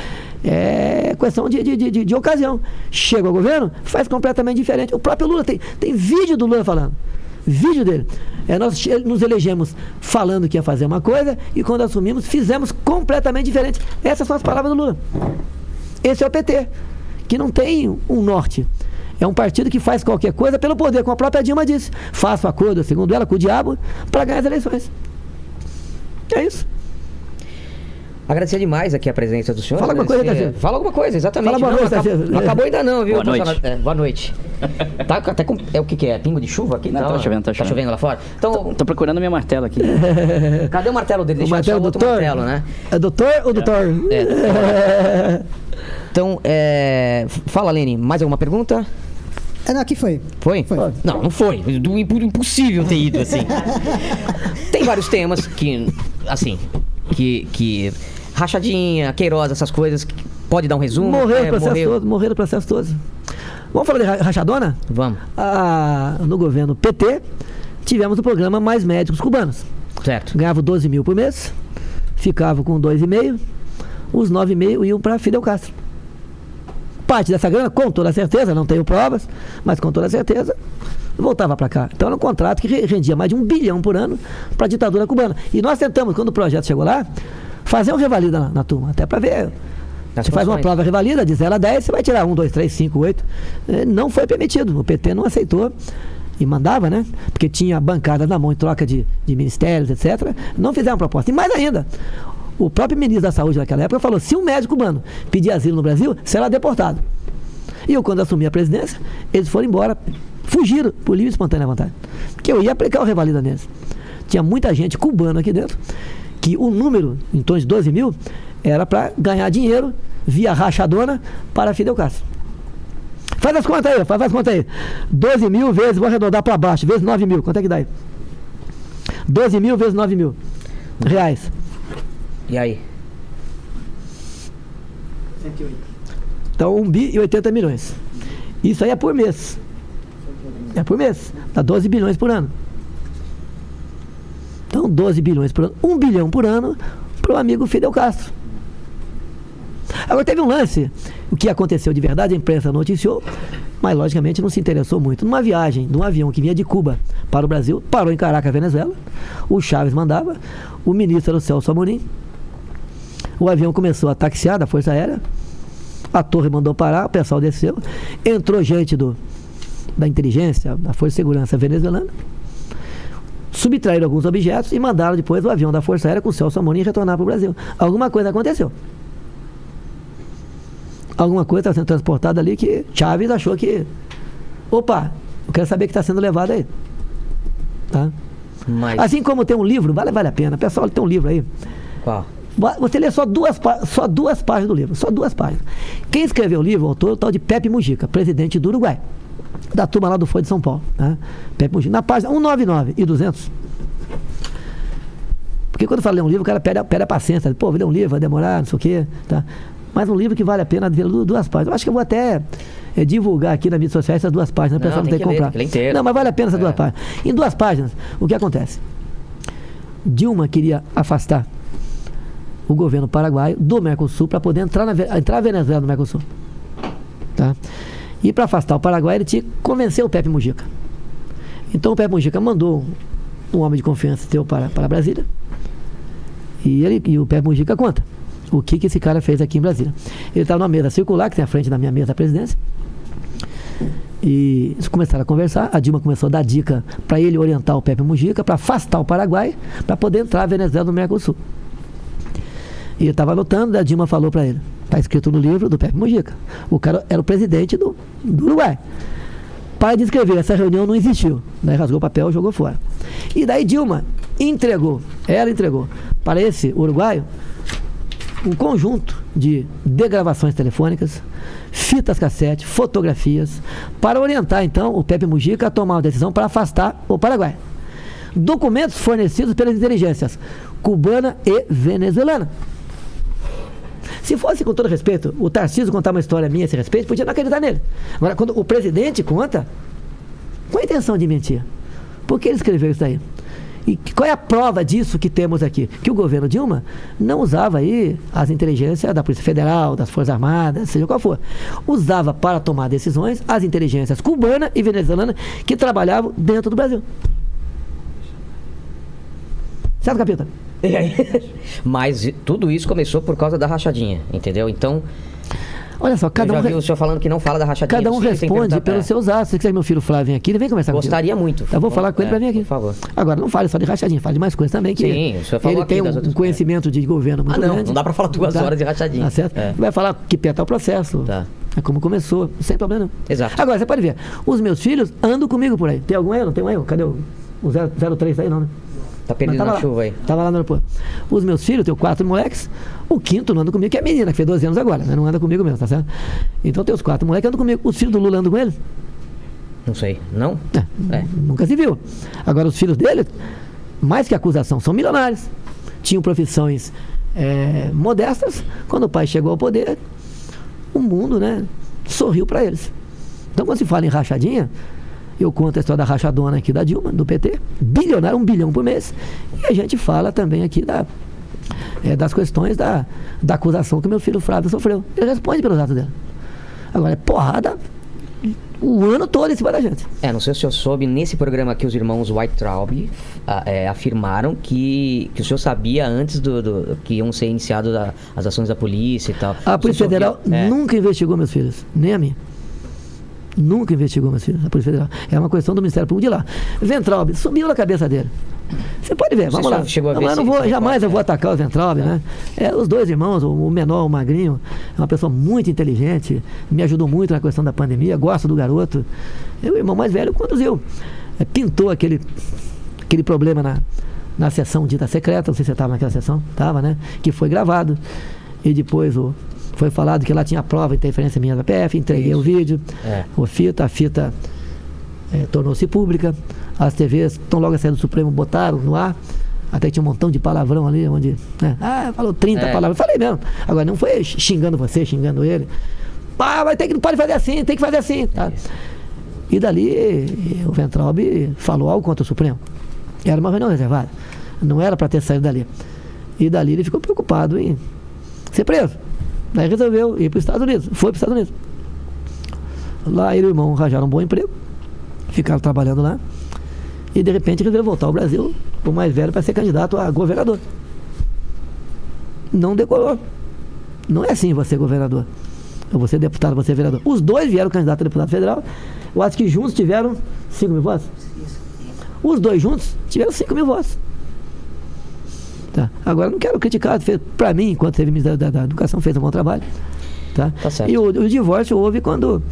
é questão de ocasião. Chega ao governo, faz completamente diferente. O próprio Lula tem vídeo do Lula falando. Vídeo dele. Nós nos elegemos falando que ia fazer uma coisa e quando assumimos, fizemos completamente diferente. Essas são as palavras do Lula. Esse é o PT, que não tem um norte. É um partido que faz qualquer coisa pelo poder, como a própria Dilma disse. Faço acordo, segundo ela, com o diabo para ganhar as eleições. É isso. Agradecer demais aqui a presença do senhor. Fala alguma coisa, Tarcísio. Fala alguma coisa, exatamente. Fala boa noite, não acabou ainda não, viu? Boa noite. Boa noite. Tá até com, o que é? Pingo de chuva aqui? Não, tá chovendo. Tá chovendo lá fora? Então, tô procurando meu martelo aqui. Cadê o martelo dele? Deixa o martelo só o outro doutor? Martelo, né? É doutor ou doutor? Então, fala, Lene, mais alguma pergunta? Não, aqui foi. Foi? Não foi. Impossível ter ido assim. Tem vários temas que, assim, que rachadinha, Queiroz, essas coisas, pode dar um resumo? Morreram o processo todo. Vamos falar de rachadona? Vamos. No governo PT, tivemos o programa Mais Médicos Cubanos. Certo. Ganhava 12 mil por mês, ficava com 2,5, os 9,5 iam para Fidel Castro. Parte dessa grana, com toda certeza, não tenho provas, mas com toda certeza, voltava para cá. Então era um contrato que rendia mais de 1 bilhão por ano para a ditadura cubana. E nós tentamos, quando o projeto chegou lá, fazer um revalida na turma, até para ver. Você faz uma prova revalida de 0 a 10, você vai tirar 1, 2, 3, 5, 8. Não foi permitido, o PT não aceitou. e mandava, né? Porque tinha bancada na mão em troca de ministérios, etc. Não fizeram proposta. E mais ainda, o próprio ministro da Saúde naquela época falou: se um médico cubano pedir asilo no Brasil, será deportado. E eu, quando assumi a presidência, eles foram embora, fugiram por livre e espontânea vontade. Porque eu ia aplicar o revalida neles. Tinha muita gente cubana aqui dentro, que o número, em torno de 12 mil, era para ganhar dinheiro via rachadona para Fidel Castro. Faz as contas aí, faz as contas aí. 12 mil vezes, vou arredondar para baixo, vezes 9 mil. Quanto é que dá aí? 12 mil vezes 9 mil reais. E aí? 108. Então, 1 bi e 80 milhões. Isso aí é por mês. É por mês. Dá 12 bilhões por ano. Então, 12 bilhões por ano. 1 bilhão por ano para o amigo Fidel Castro. Agora, teve um lance. O que aconteceu de verdade, a imprensa noticiou, mas logicamente não se interessou muito. Numa viagem de um avião que vinha de Cuba para o Brasil, parou em Caracas, Venezuela. O Chaves mandava, o ministro era o Celso Amorim. O avião começou a taxiar da Força Aérea. A torre mandou parar, o pessoal desceu. Entrou gente da inteligência, da Força de Segurança venezuelana. Subtraíram alguns objetos e mandaram depois o avião da Força Aérea com o Celso Amorim retornar para o Brasil. Alguma coisa aconteceu. Alguma coisa está sendo transportada ali que Chaves achou que... Opa, eu quero saber o que está sendo levado aí. Tá? Mas... Assim como tem um livro, vale a pena. Pessoal, tem um livro aí. Qual? Você lê só duas páginas do livro. Só 2 páginas. Quem escreveu o livro, o autor, é o tal de Pepe Mujica, presidente do Uruguai. Da turma lá do Folha de São Paulo. Né? Pepe Mujica. Na página 199 e 200. Porque quando fala ler um livro, o cara perde a paciência. Pô, vou ler um livro, vai demorar, não sei o quê. Tá? Mas um livro que vale a pena ver 2 páginas. Eu acho que eu vou até divulgar aqui nas mídias sociais essas 2 páginas. O pessoal não tem que comprar. Não, mas vale a pena essas 2 páginas. Em 2 páginas, o que acontece? Dilma queria afastar o governo paraguaio do Mercosul para poder entrar a Venezuela no Mercosul. Tá? E para afastar o Paraguai, ele tinha que convencer o Pepe Mujica. Então o Pepe Mujica mandou um homem de confiança seu para Brasília. E o Pepe Mujica conta o que esse cara fez aqui em Brasília. Ele estava numa mesa circular, que tem à frente da minha mesa da presidência. E eles começaram a conversar. A Dilma começou a dar dica para ele orientar o Pepe Mujica para afastar o Paraguai para poder entrar a Venezuela no Mercosul. E ele estava anotando, a Dilma falou para ele, está escrito no livro do Pepe Mujica. O cara era o presidente do Uruguai. Para de escrever, essa reunião não existiu. Daí rasgou o papel e jogou fora. E daí Dilma entregou para esse uruguaio um conjunto de degravações telefônicas, fitas cassete, fotografias, para orientar então o Pepe Mujica a tomar uma decisão para afastar o Paraguai. Documentos fornecidos pelas inteligências cubana e venezuelana. Se fosse, com todo respeito, o Tarcísio contar uma história minha a esse respeito, podia não acreditar nele. Agora, quando o presidente conta, qual a intenção de mentir? Por que ele escreveu isso aí? E qual é a prova disso que temos aqui? Que o governo Dilma não usava aí as inteligências da Polícia Federal, das Forças Armadas, seja qual for. Usava para tomar decisões as inteligências cubana e venezuelana que trabalhavam dentro do Brasil. Certo, capitão? Mas tudo isso começou por causa da rachadinha, entendeu? Então, olha só, eu já vi o senhor falando que não fala da rachadinha. Cada um responde pelos seus atos. Se quiser meu filho Flávio vir aqui, ele vem conversar comigo. Gostaria muito. Eu vou falar com ele para vir aqui. Por favor. Agora, não fale só de rachadinha, fale de mais coisas também. Que sim, o senhor falou ele tem um conhecimento de governo muito grande. Não dá para falar 2 horas de rachadinha. Tá certo? Vai falar que pé tá o processo. Tá. É como começou, sem problema não. Exato. Agora, você pode ver, os meus filhos andam comigo por aí. Tem algum aí? Não tem um aí? Cadê o 03 aí, não, né? Tá perdido na chuva aí. Tava lá no aeroporto. Os meus filhos, eu tenho 4 moleques. O quinto não anda comigo, que é a menina, que fez 12 anos agora, né? Não anda comigo mesmo, tá certo? Então tem os 4 moleques que andam comigo. Os filhos do Lula andam com ele? Não sei. Não? Nunca se viu. Agora, os filhos dele, mais que acusação, são milionários. Tinham profissões modestas. Quando o pai chegou ao poder, o mundo, né, sorriu para eles. Então, quando se fala em rachadinha, eu conto a história da rachadona aqui da Dilma, do PT, bilionário, 1 bilhão por mês. E a gente fala também aqui das questões da acusação que meu filho Flávio sofreu. Ele responde pelos atos dele. Agora, é porrada o ano todo em cima da gente. Não sei se o senhor soube, nesse programa aqui, os irmãos Weintraub afirmaram que o senhor sabia antes que iam ser iniciadas as ações da polícia e tal. A Polícia Federal nunca investigou meus filhos, nem a mim. Nunca investigou, meus filhos, a Polícia Federal. É uma questão do Ministério Público de lá. Weintraub subiu na cabeça dele. Você pode ver, vamos lá. Chegou a ver Jamais eu vou atacar o Weintraub, né? Os dois irmãos, o menor, o magrinho, é uma pessoa muito inteligente, me ajudou muito na questão da pandemia, gosto do garoto. O irmão mais velho conduziu. Pintou aquele problema na sessão dita secreta, não sei se você estava naquela sessão, estava, né? Que foi gravado. E depois foi falado que lá tinha prova de interferência minha da PF, entreguei o vídeo, a fita tornou-se pública, as TVs, tão logo a saída do Supremo, botaram no ar, até tinha um montão de palavrão ali, onde, né? Falou 30 palavras, falei mesmo, agora não foi xingando você, xingando ele, não pode fazer assim, tem que fazer assim, tá? E dali, o Weintraub falou algo contra o Supremo, era uma reunião reservada, não era para ter saído dali, e dali ele ficou preocupado em ser preso. Daí resolveu ir para os Estados Unidos. Foi para os Estados Unidos. Lá ele e o irmão arranjaram um bom emprego. Ficaram trabalhando lá. E de repente resolveu voltar ao Brasil, o mais velho, para ser candidato a governador. Não decolou. Não é assim você governador. Ou você deputado, você vereador. Os dois vieram candidato a deputado federal. Eu acho que juntos tiveram 5 mil votos. Os dois juntos tiveram 5 mil votos. Tá. Agora, não quero criticar, para mim, enquanto teve ministro da Educação, fez um bom trabalho. Tá? Certo. E o divórcio houve quando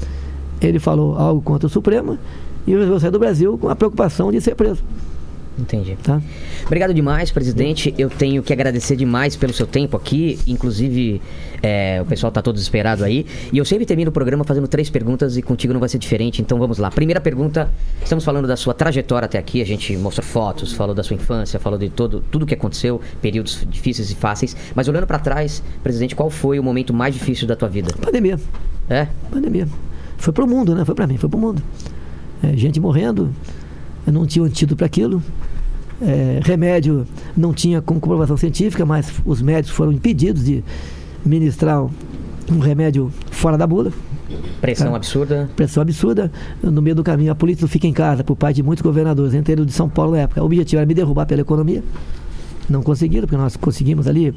ele falou algo contra o Supremo e resolveu sair do Brasil com a preocupação de ser preso. Entendi. Tá? Obrigado demais, presidente. Eu tenho que agradecer demais pelo seu tempo aqui. Inclusive, o pessoal está todo desesperado aí. E eu sempre termino o programa fazendo 3 perguntas e contigo não vai ser diferente. Então vamos lá. Primeira pergunta, estamos falando da sua trajetória até aqui. A gente mostrou fotos, falou da sua infância, falou de tudo que aconteceu, períodos difíceis e fáceis. Mas olhando para trás, presidente, qual foi o momento mais difícil da tua vida? Pandemia. Pandemia. Foi pro mundo, né? Foi para mim, foi pro mundo. Gente morrendo, eu não tinha antídoto para aquilo. Remédio não tinha comprovação científica, mas os médicos foram impedidos de ministrar um remédio fora da bula. Pressão absurda. Pressão absurda. No meio do caminho, a polícia fica em casa por parte de muitos governadores, entre eles o de São Paulo na época. O objetivo era me derrubar pela economia. Não conseguiram, porque nós conseguimos ali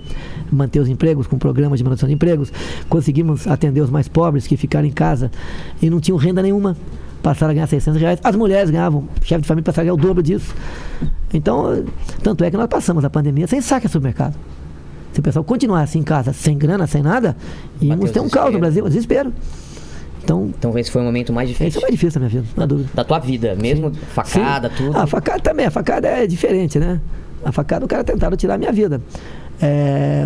manter os empregos com programas de manutenção de empregos. Conseguimos atender os mais pobres que ficaram em casa e não tinham renda nenhuma. Passaram a ganhar R$600. As mulheres ganhavam, chefe de família passaram a ganhar o dobro disso. Então, tanto é que nós passamos a pandemia sem saque a supermercado. Se o pessoal continuasse em casa sem grana, sem nada, íamos ter um caos no Brasil, um desespero. Então esse foi o momento mais difícil. Esse é o mais difícil da minha vida, não há dúvida. Da tua vida, mesmo? Sim. Facada, sim. Tudo? A facada também, a facada é diferente, né? A facada, o cara tentaram tirar a minha vida.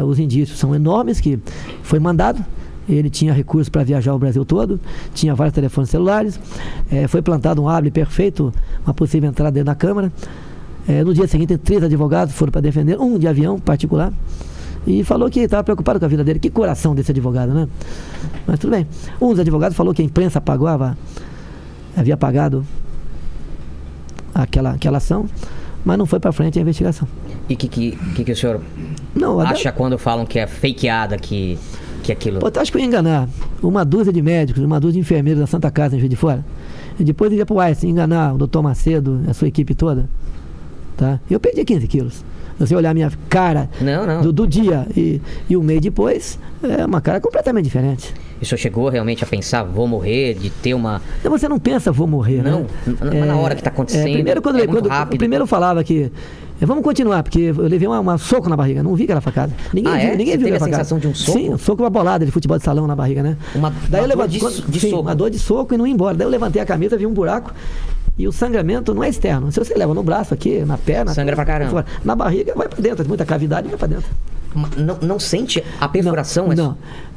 Os indícios são enormes, que foi mandado. Ele tinha recursos para viajar o Brasil todo, tinha vários telefones celulares, foi plantado um álibi perfeito, uma possível entrada dentro da Câmara. No dia seguinte, 3 advogados foram para defender, um de avião particular, e falou que estava preocupado com a vida dele. Que coração desse advogado, né? Mas tudo bem. Um dos advogados falou que a imprensa havia pagado aquela ação, mas não foi para frente a investigação. E o que o senhor acha quando falam que é fakeada, que aquilo... Pô, acho que eu ia enganar uma dúzia de médicos, uma dúzia de enfermeiros da Santa Casa em Juiz de Fora. E depois ia pro Einstein enganar o doutor Macedo, a sua equipe toda. Tá? Eu perdi 15 quilos. Se você olhar a minha cara do dia e um mês depois, é uma cara completamente diferente. E o senhor chegou realmente a pensar, vou morrer, de ter uma... Não, você não pensa, vou morrer, não, né? Na hora que está acontecendo, muito rápido. Primeiro eu falava que... Vamos continuar, porque eu levei um soco na barriga, não vi aquela facada. Ninguém viu a sensação de um soco? Sim, um soco, uma bolada de futebol de salão na barriga, né? Daí eu levantei soco. Uma dor de soco e não ia embora. Daí eu levantei a camisa, vi um buraco e o sangramento não é externo. Se você leva no braço aqui, na perna... Sangra pra caramba. Na barriga vai pra dentro, muita cavidade vai pra dentro. Não sente a perfuração?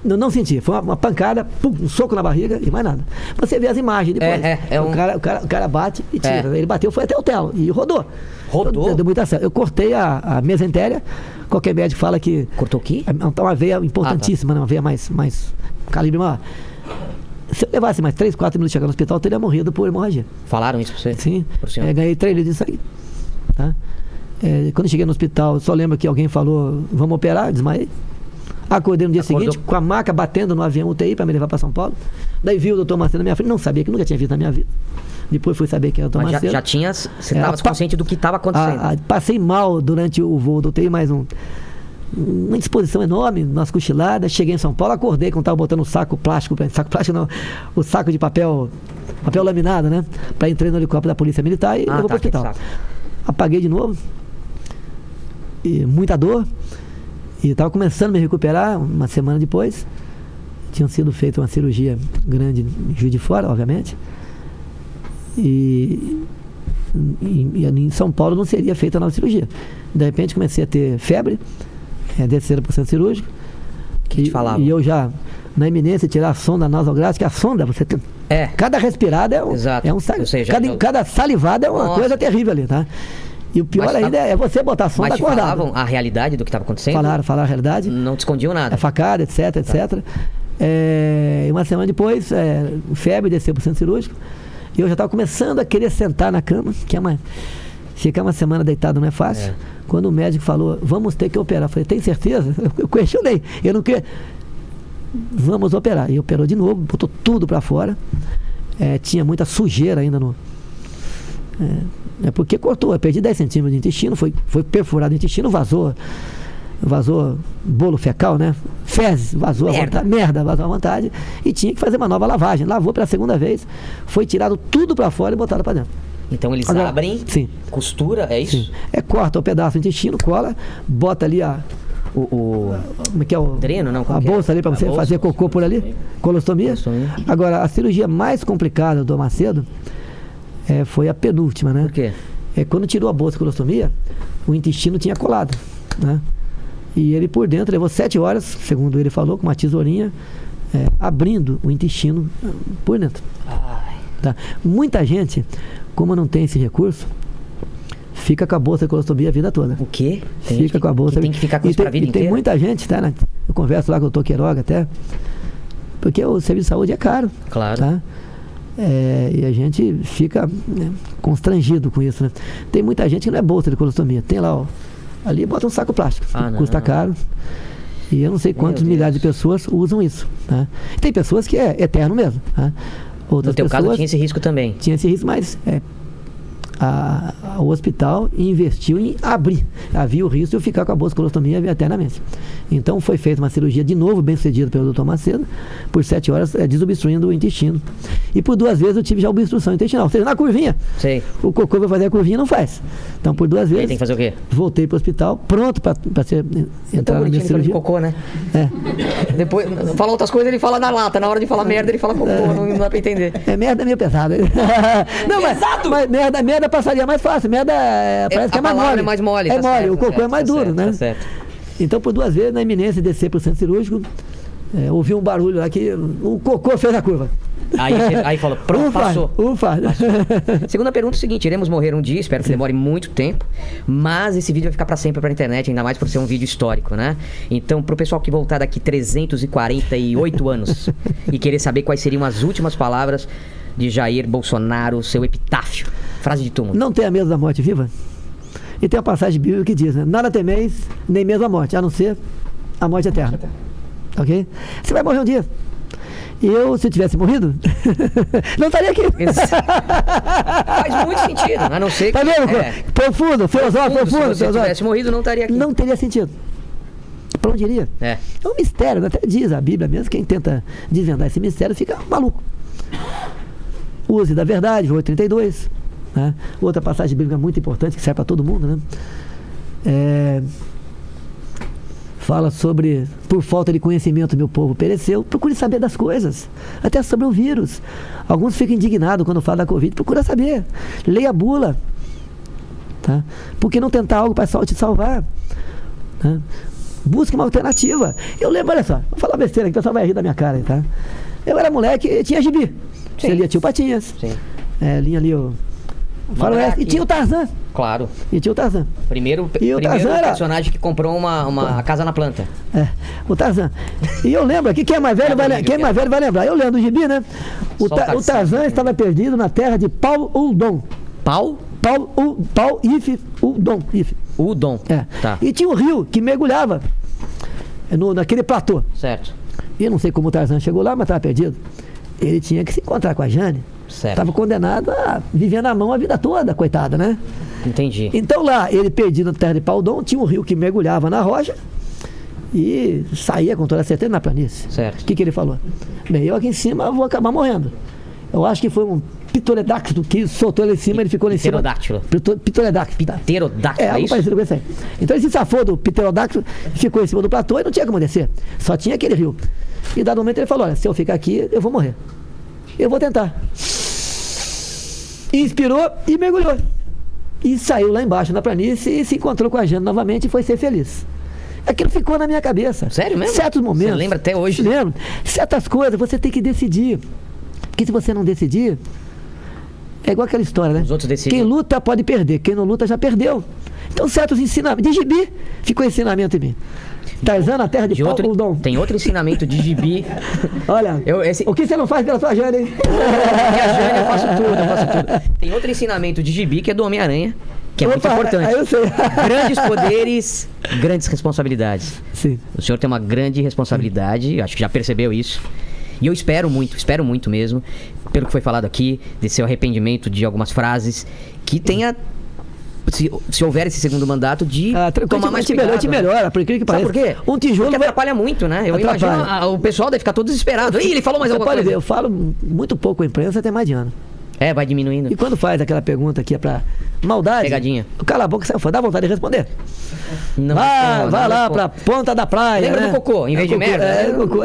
Não senti. Foi uma pancada, um soco na barriga e mais nada. Você vê as imagens depois. O cara bate e tira. Ele bateu, foi até o telo e rodou. Deu muita certo. Eu cortei a mesentéria. Qualquer médico fala que... Cortou o quê? Uma veia importantíssima, uma veia mais calibre maior. Se eu levasse mais 3, 4 minutos de chegar no hospital, eu teria morrido por hemorragia. Falaram isso pra você? Sim. Ganhei 3 litros de sangue. Tá? Quando eu cheguei no hospital, só lembro que alguém falou, vamos operar, desmaiei. Acordei no dia seguinte, com a maca batendo no avião UTI para me levar para São Paulo. Daí vi o doutor Macedo na minha frente, não sabia, que nunca tinha visto na minha vida. Depois fui saber que era o doutor Macedo. Você estava consciente do que estava acontecendo? Passei mal durante o voo do UTI, mas uma indisposição enorme, umas cochiladas. Cheguei em São Paulo, acordei quando estava botando o saco plástico não, o saco de papel laminado, né? Para entrar no helicóptero da Polícia Militar e levou para o hospital. Apaguei de novo, e muita dor, e estava começando a me recuperar. Uma semana depois, tinha sido feita uma cirurgia grande em Juiz de Fora, obviamente, e em São Paulo não seria feita a nova cirurgia. De repente comecei a ter febre, desceram para o centro cirúrgico, e eu já na iminência de tirar a sonda nasogástrica. A sonda, você tem, cada respirada é um cada salivada é uma coisa terrível ali, tá? E o pior ainda é você botar a sonda acordada. Mas falavam a realidade do que estava acontecendo? Falaram a realidade. Não te escondiam nada? Facada, etc. E uma semana depois, febre, desceu para o centro cirúrgico. E eu já estava começando a querer sentar na cama, ficar uma semana deitado não é fácil. Quando o médico falou, vamos ter que operar, eu falei, tem certeza? Eu questionei, eu não queria. Vamos operar. E operou de novo, botou tudo para fora. Tinha muita sujeira ainda porque cortou, eu perdi 10 centímetros de intestino, foi perfurado o intestino, vazou bolo fecal, né? Fezes, vazou à vontade, e tinha que fazer uma nova lavagem. Lavou pela segunda vez, foi tirado tudo para fora e botaram para dentro. Então eles abrem, costura, é isso? Sim. Corta o pedaço do intestino, cola, bota ali como é que é o dreno, não? A bolsa ali para você fazer cocô por ali, colostomia. Agora, a cirurgia mais complicada do Macedo foi a penúltima, né? Por quê? Quando tirou a bolsa de colostomia, o intestino tinha colado, né? E ele por dentro levou 7 horas, segundo ele falou, com uma tesourinha, abrindo o intestino por dentro. Tá? Muita gente, como não tem esse recurso, fica com a bolsa de colostomia a vida toda. O quê? Fica com a bolsa. Tem que ficar com isso pra vida inteira? Tem muita gente, tá? Né? Eu converso lá com o Dr. Queiroga até, porque o serviço de saúde é caro. Claro. Tá? E a gente fica constrangido com isso, né? Tem muita gente que não é bolsa de colostomia. Tem lá, ali bota um saco plástico, custa caro. E eu não sei quantos milhares de pessoas usam isso. Tá? Tem pessoas que é eterno mesmo. Tá? No teu caso tinha esse risco também? Tinha esse risco, mas o hospital investiu em abrir. Havia o risco de eu ficar com a bolsa de colostomia eternamente. Então foi feita uma cirurgia de novo, bem sucedida pelo Dr. Macedo, por 7 horas, desobstruindo o intestino. E por 2 vezes eu tive já obstrução intestinal. Ou seja, na curvinha. Sei. O cocô vai fazer a curvinha e não faz. Então por 2 vezes. Aí tem que fazer o quê? Voltei para o hospital, pronto para entrar na minha cirurgia. Cocô, né? Depois, fala outras coisas, ele fala na lata. Na hora de falar merda, ele fala cocô. Não dá para entender. Merda é meio pesado. Não, mas merda passaria mais fácil. Merda parece que é mais mole. É mais mole. É mole. O cocô é mais duro, né? Tá certo. Então, por 2 vezes, na iminência de descer para o centro cirúrgico, ouvi um barulho lá que o cocô fez a curva. Aí falou, pronto, passou. Ufa. Segunda pergunta é o seguinte: iremos morrer um dia, espero que demore muito tempo, mas esse vídeo vai ficar para sempre para a internet, ainda mais por ser um vídeo histórico, né? Então, pro pessoal que voltar daqui 348 anos e querer saber quais seriam as últimas palavras de Jair Bolsonaro, seu epitáfio, frase de túmulo. Não tenha medo da morte viva. E tem uma passagem bíblica que diz, né? Nada temeis, nem mesmo a morte, a não ser a morte eterna. Ok? Você vai morrer um dia. E eu, se tivesse morrido, não estaria aqui. Faz muito sentido, a não ser que... Tá vendo? Profundo, filosófico. Se você tivesse morrido, não estaria aqui. Não teria sentido. Para onde iria? É um mistério, até diz a Bíblia mesmo, quem tenta desvendar esse mistério fica maluco. Use da verdade, João 8:32. Né? Outra passagem bíblica muito importante que serve para todo mundo, né? Fala sobre, por falta de conhecimento meu povo pereceu. Procure saber das coisas, até sobre o vírus. Alguns ficam indignados quando falam da Covid. Procura saber, leia a bula, tá? Por que não tentar algo para te salvar, tá? Busque uma alternativa. Eu lembro, olha só, vou falar besteira aqui, o pessoal vai rir da minha cara, tá? Eu era moleque, tinha gibi. Você lia Tio Patinhas. Sim. Linha ali o Faroeste. E tinha o Tarzan. Claro. E tinha o Tarzan. Primeiro personagem que comprou uma casa na planta. O Tarzan. E eu lembro aqui, quem é mais velho vai lembrar. Eu lembro do gibi, né? O Tarzan estava perdido na terra de Paul Udon. Paul Udon. Udon. Tá. E tinha um rio que mergulhava naquele platô. Certo. E eu não sei como o Tarzan chegou lá, mas estava perdido. Ele tinha que se encontrar com a Jane. Estava condenado a viver na mão a vida toda, coitada, né? Entendi. Então lá, ele perdido na terra de Paudon, tinha um rio que mergulhava na rocha, e saía com toda a certeza na planície. Certo. O que ele falou? Bem, eu aqui em cima vou acabar morrendo. Eu acho que foi um pterodáctilo que soltou ele em cima, ele ficou lá em cima. Pterodáctilo. Pterodáctilo. Tá. Pterodáctilo, Algo isso? parecido com isso aí. Então ele se safou do pterodáctilo, ficou em cima do platô e não tinha como descer. Só tinha aquele rio. E dado momento ele falou, olha, se eu ficar aqui, eu vou morrer. Eu vou tentar. Inspirou e mergulhou. E saiu lá embaixo na planície e se encontrou com a Jane novamente e foi ser feliz. Aquilo ficou na minha cabeça. Sério mesmo? Certos momentos. Você lembra até hoje? Lembro. Certas coisas você tem que decidir. Porque se você não decidir, é igual aquela história, né? Os outros decidem. Quem luta pode perder, quem não luta já perdeu. Então certos ensinamentos. De gibi ficou ensinamento em mim. Tarzan na terra de outro, Paulo. tem outro ensinamento de gibi. Olha, o que você não faz pela sua Jane, hein? Minha Jane, eu faço tudo. Tem outro ensinamento de gibi que é do Homem-Aranha, que é muito importante. Eu sei. Grandes poderes, grandes responsabilidades. Sim. O senhor tem uma grande responsabilidade, acho que já percebeu isso. E eu espero muito mesmo, pelo que foi falado aqui, de seu arrependimento de algumas frases, que tenha, se houver esse segundo mandato, de tomar mais cuidado. Te melhora, por incrível que pareça. Sabe por quê? Um tijolo porque atrapalha muito, né? Eu imagino, o pessoal deve ficar todo desesperado. Ih, ele falou mais alguma coisa. Ver, eu falo muito pouco com a imprensa, até mais de ano. É, vai diminuindo. E quando faz aquela pergunta que é pra maldade, pegadinha. Cala a boca, sai fora, dá vontade de responder. Não, vai lá pra ponta da praia. Lembra do cocô, em vez de merda? Cocô,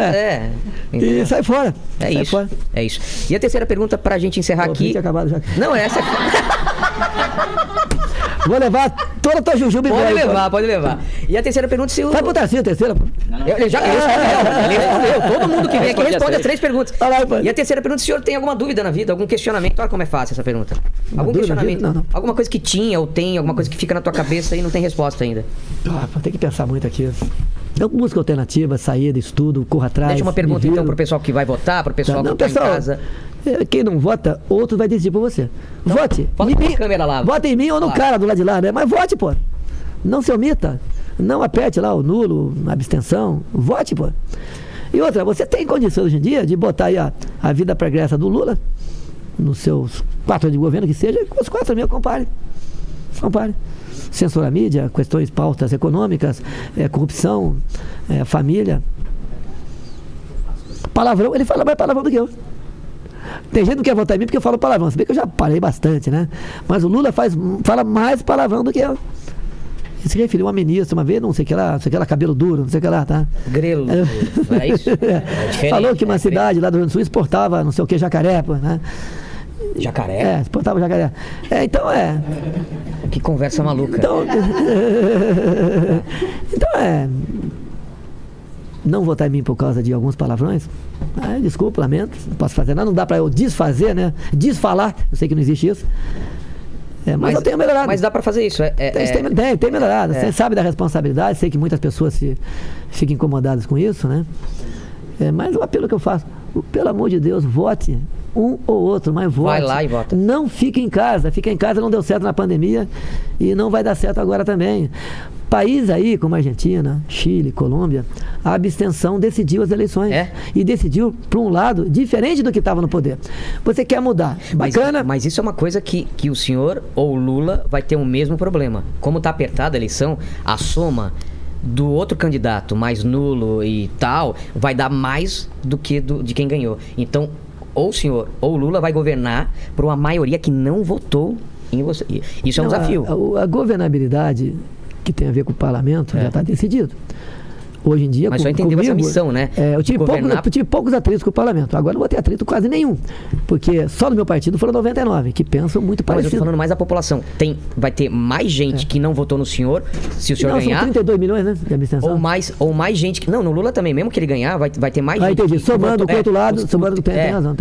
E sai fora. É isso. Fora. É isso. E a terceira pergunta pra gente encerrar aqui. Tinha acabado já. Não, essa é. Vou levar toda a tua jujuba embora. Pode levar. E a terceira pergunta, se o... Vai pro Tarcísio, a terceira. Ele respondeu. Todo mundo que vem aqui responde as 3 perguntas. E a terceira pergunta, se o senhor tem alguma dúvida na vida, algum questionamento? Olha como é fácil essa pergunta. Algum questionamento? Não. Alguma coisa que tinha ou tem, alguma coisa que fica na tua cabeça e não tem resposta ainda? Vou ter que pensar muito aqui. Eu busco alternativa, saída, estudo, corro atrás. Deixa uma pergunta então pro pessoal que vai votar, pro pessoal que tá em casa. Quem não vota, outro vai decidir por você. Então, vote. Câmera lá. Vote em mim ou no cara do lado de lá, né? Mas vote, pô. Não se omita. Não aperte lá o nulo, a abstenção. Vote, pô. E outra, você tem condição hoje em dia de botar aí a vida pregressa do Lula nos seus 4 anos de governo, que seja, com os 4 mil, compare. Censura a mídia, questões, pautas econômicas, corrupção, família. Palavrão, ele fala mais palavrão do que eu. Tem gente que não quer votar em mim porque eu falo palavrão. Se bem que eu já parei bastante, né? Mas o Lula fala mais palavrão do que eu. Ele se referiu a uma ministra uma vez, não sei o que lá, cabelo duro, não sei o que lá, tá? Grelo. É isso? Falou que uma cidade lá do Rio Grande do Sul exportava não sei o que, jacaré, pô, né? Jacaré? Exportava jacaré. Que conversa maluca. Não votar em mim por causa de alguns palavrões. Desculpa, lamento. Não posso fazer nada. Não dá pra eu desfazer, né? Desfalar. Eu sei que não existe isso. Mas eu tenho melhorado. Mas dá pra fazer isso. Tem melhorado. Você sabe da responsabilidade. Sei que muitas pessoas ficam incomodadas com isso, né? Mas o apelo que eu faço, pelo amor de Deus, vote um ou outro, mas vote. Vai lá e vota. Não fique em casa. Fica em casa, não deu certo na pandemia e não vai dar certo agora também. País aí, como Argentina, Chile, Colômbia, a abstenção decidiu as eleições. E decidiu para um lado diferente do que estava no poder. Você quer mudar. Bacana. Mas isso é uma coisa que o senhor ou o Lula vai ter o mesmo problema. Como está apertada a eleição, a soma do outro candidato mais nulo e tal vai dar mais do que de quem ganhou. Então, ou o senhor ou o Lula vai governar por uma maioria que não votou em você. Isso é um desafio. A governabilidade que tem a ver com o parlamento já está decidido. Hoje em dia, mas só entendeu essa missão, né? Eu tive poucos atritos com o parlamento. Agora não vou ter atrito quase nenhum. Porque só no meu partido foram 99, que pensam muito parecido. Mas eu tô falando mais da população. Vai ter mais gente que não votou no senhor, se o senhor ganhar. São 32 milhões, né? De abstenção. Ou mais gente que... Não, no Lula também, mesmo que ele ganhar, vai ter mais gente. Entendi. Somando com o outro lado, tem razão.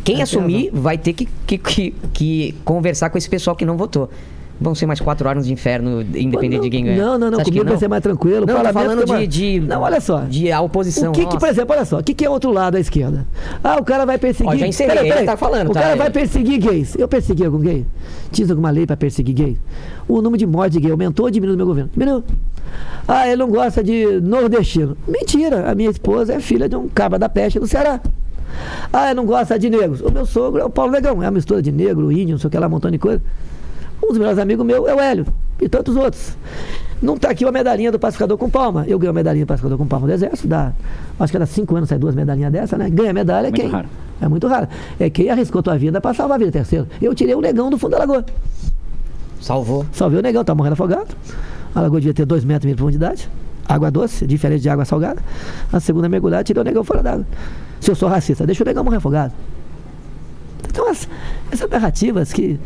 Quem assumir vai ter que conversar com esse pessoal que não votou. Vão ser mais 4 horas de inferno, independente de quem ganhar. Não. Comigo vai ser mais tranquilo. Não, tô falando Não, olha só. De a oposição. Por exemplo, olha só. O que é outro lado da esquerda? O cara vai perseguir... já encerrei, ele tá falando. O cara vai perseguir gays. Eu persegui algum gay? Tinha alguma lei para perseguir gay? O número de mortes de gay aumentou ou diminuiu no meu governo? Diminuiu. Ele não gosta de nordestino. Mentira. A minha esposa é filha de um cabra da peste do Ceará. Ele não gosta de negros. O meu sogro é o Paulo Negão. É uma mistura de negro, índio, não sei o que lá, um montão de coisa. Um dos melhores amigos meus é o Hélio e tantos outros. Não tá aqui uma medalhinha do pacificador com palma. Eu ganhei uma medalhinha do pacificador com palma do Exército, acho que era 5 anos, sai 2 medalhinhas dessa, né? Ganha medalha Muito quem? raro. É muito raro. É quem arriscou tua vida pra salvar a vida. Terceiro, eu tirei o negão do fundo da lagoa. Salvou. Salvei o negão, tá morrendo afogado. A lagoa devia ter 2 metros de profundidade. Água doce, diferente de água salgada. A segunda mergulhada, tirei o negão fora d'água. Se eu sou racista, deixa o negão morrer afogado. Então, essas narrativas que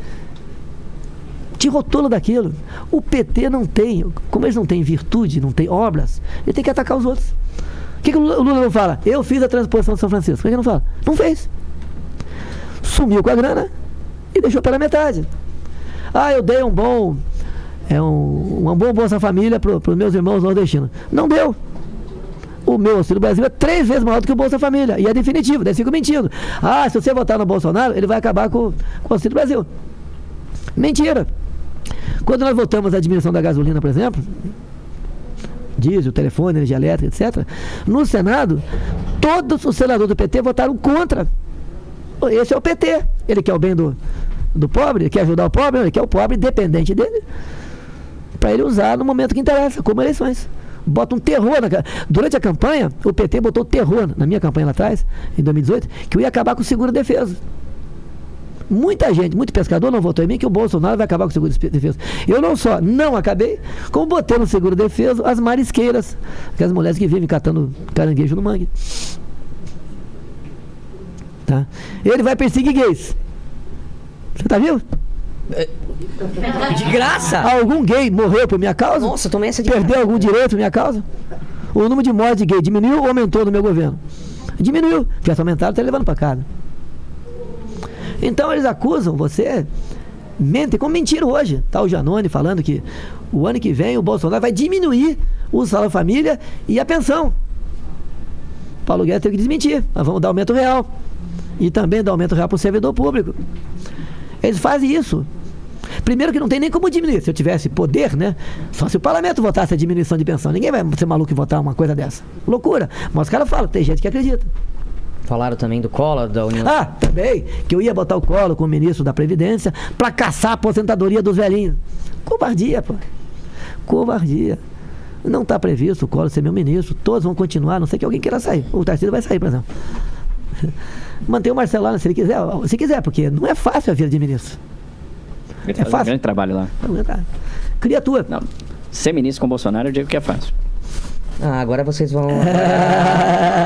te rotulam daquilo. O PT não tem, como eles não têm virtude, não têm obras, ele tem que atacar os outros. O que o Lula não fala? Eu fiz a transposição de São Francisco. Por que não fala? Não fez. Sumiu com a grana e deixou pela metade. Eu dei um bom Bolsa Família para os meus irmãos nordestinos. Não deu. O meu Auxílio Brasil é 3 vezes maior do que o Bolsa Família. E é definitivo, daí fico mentindo. Se você votar no Bolsonaro, ele vai acabar com o Auxílio Brasil. Mentira. Quando nós votamos a diminuição da gasolina, por exemplo, diesel, telefone, energia elétrica, etc., no Senado, todos os senadores do PT votaram contra. Esse é o PT. Ele quer o bem do pobre, ele quer ajudar o pobre, ele quer o pobre dependente dele, para ele usar no momento que interessa, como eleições. Bota um terror durante a campanha, o PT botou terror na minha campanha lá atrás, em 2018, que eu ia acabar com o seguro-defesa. Muita gente, muito pescador não votou em mim que o Bolsonaro vai acabar com o seguro-defesa. Eu não só não acabei, como botei no seguro-defesa as marisqueiras, aquelas mulheres que vivem catando caranguejo no mangue. Tá? Ele vai perseguir gays. Você tá vivo? De graça? Algum gay morreu por minha causa? Nossa, tomei essa de Perdeu graça. algum direito por minha causa? O número de mortes de gay diminuiu ou aumentou no meu governo? Diminuiu. Se tivesse aumentado, tá levando pra casa. Então eles acusam você, mentem como mentira hoje. Tá o Janone falando que o ano que vem o Bolsonaro vai diminuir o salário família e a pensão. Paulo Guedes teve que desmentir. Nós vamos dar aumento real. E também dar aumento real para o servidor público. Eles fazem isso. Primeiro que não tem nem como diminuir. Se eu tivesse poder, né? Só se o parlamento votasse a diminuição de pensão. Ninguém vai ser maluco e votar uma coisa dessa. Loucura. Mas os caras falam, tem gente que acredita. Falaram também do Collor, da União... Também, que eu ia botar o Collor como ministro da Previdência para caçar a aposentadoria dos velhinhos. Covardia, pô. Covardia. Não está previsto o Collor ser meu ministro. Todos vão continuar, a não sei que alguém queira sair. O Tarcísio vai sair, por exemplo. Manter o Marcelano se ele quiser. Se quiser, porque não é fácil a vida de ministro. Ele faz um grande trabalho lá. Cria a tua. Não, ser ministro com Bolsonaro eu digo que é fácil. agora vocês vão...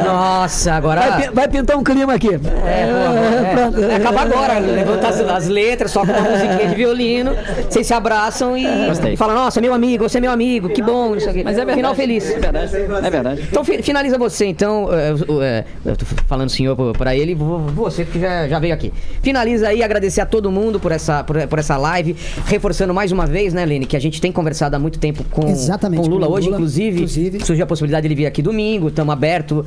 Nossa, agora... Vai pintar um clima aqui. Vai acabar agora. Levanta as letras, só com uma musiquinha de violino. Vocês se abraçam e falam, nossa, meu amigo, você é meu amigo, que bom. Isso aqui. Mas é verdade. Final feliz. É verdade. É verdade. Então finaliza você, então. Eu tô falando senhor pra ele, você que já veio aqui. Finaliza aí, agradecer a todo mundo por essa live. Reforçando mais uma vez, né, Lene, que a gente tem conversado há muito tempo com o Lula hoje, inclusive. Surgiu a possibilidade de ele vir aqui domingo. Estamos abertos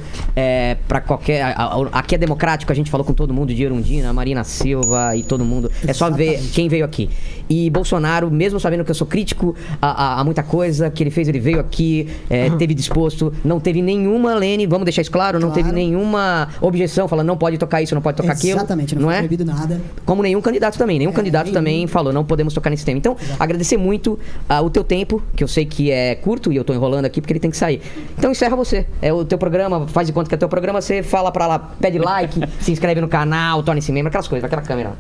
pra qualquer... Aqui é democrático, a gente falou com todo mundo, de Erundina, Marina Silva e todo mundo. É só ver quem veio aqui. E Bolsonaro, mesmo sabendo que eu sou crítico a muita coisa que ele fez, ele veio aqui, teve disposto, não teve nenhuma, Lene, vamos deixar isso claro, não teve nenhuma objeção, falando não pode tocar isso, não pode tocar aquilo. Exatamente, não foi proibido nada. Como nenhum candidato também. Nenhum candidato também falou, não podemos tocar nesse tema. Então, agradecer muito o teu tempo, que eu sei que é curto e eu tô enrolando aqui porque ele tem que sair. Então, encerra você. É o teu programa, faz de conta que é teu programa, você fala pra lá, pede like, se inscreve no canal, torne-se membro, aquelas coisas, aquela câmera.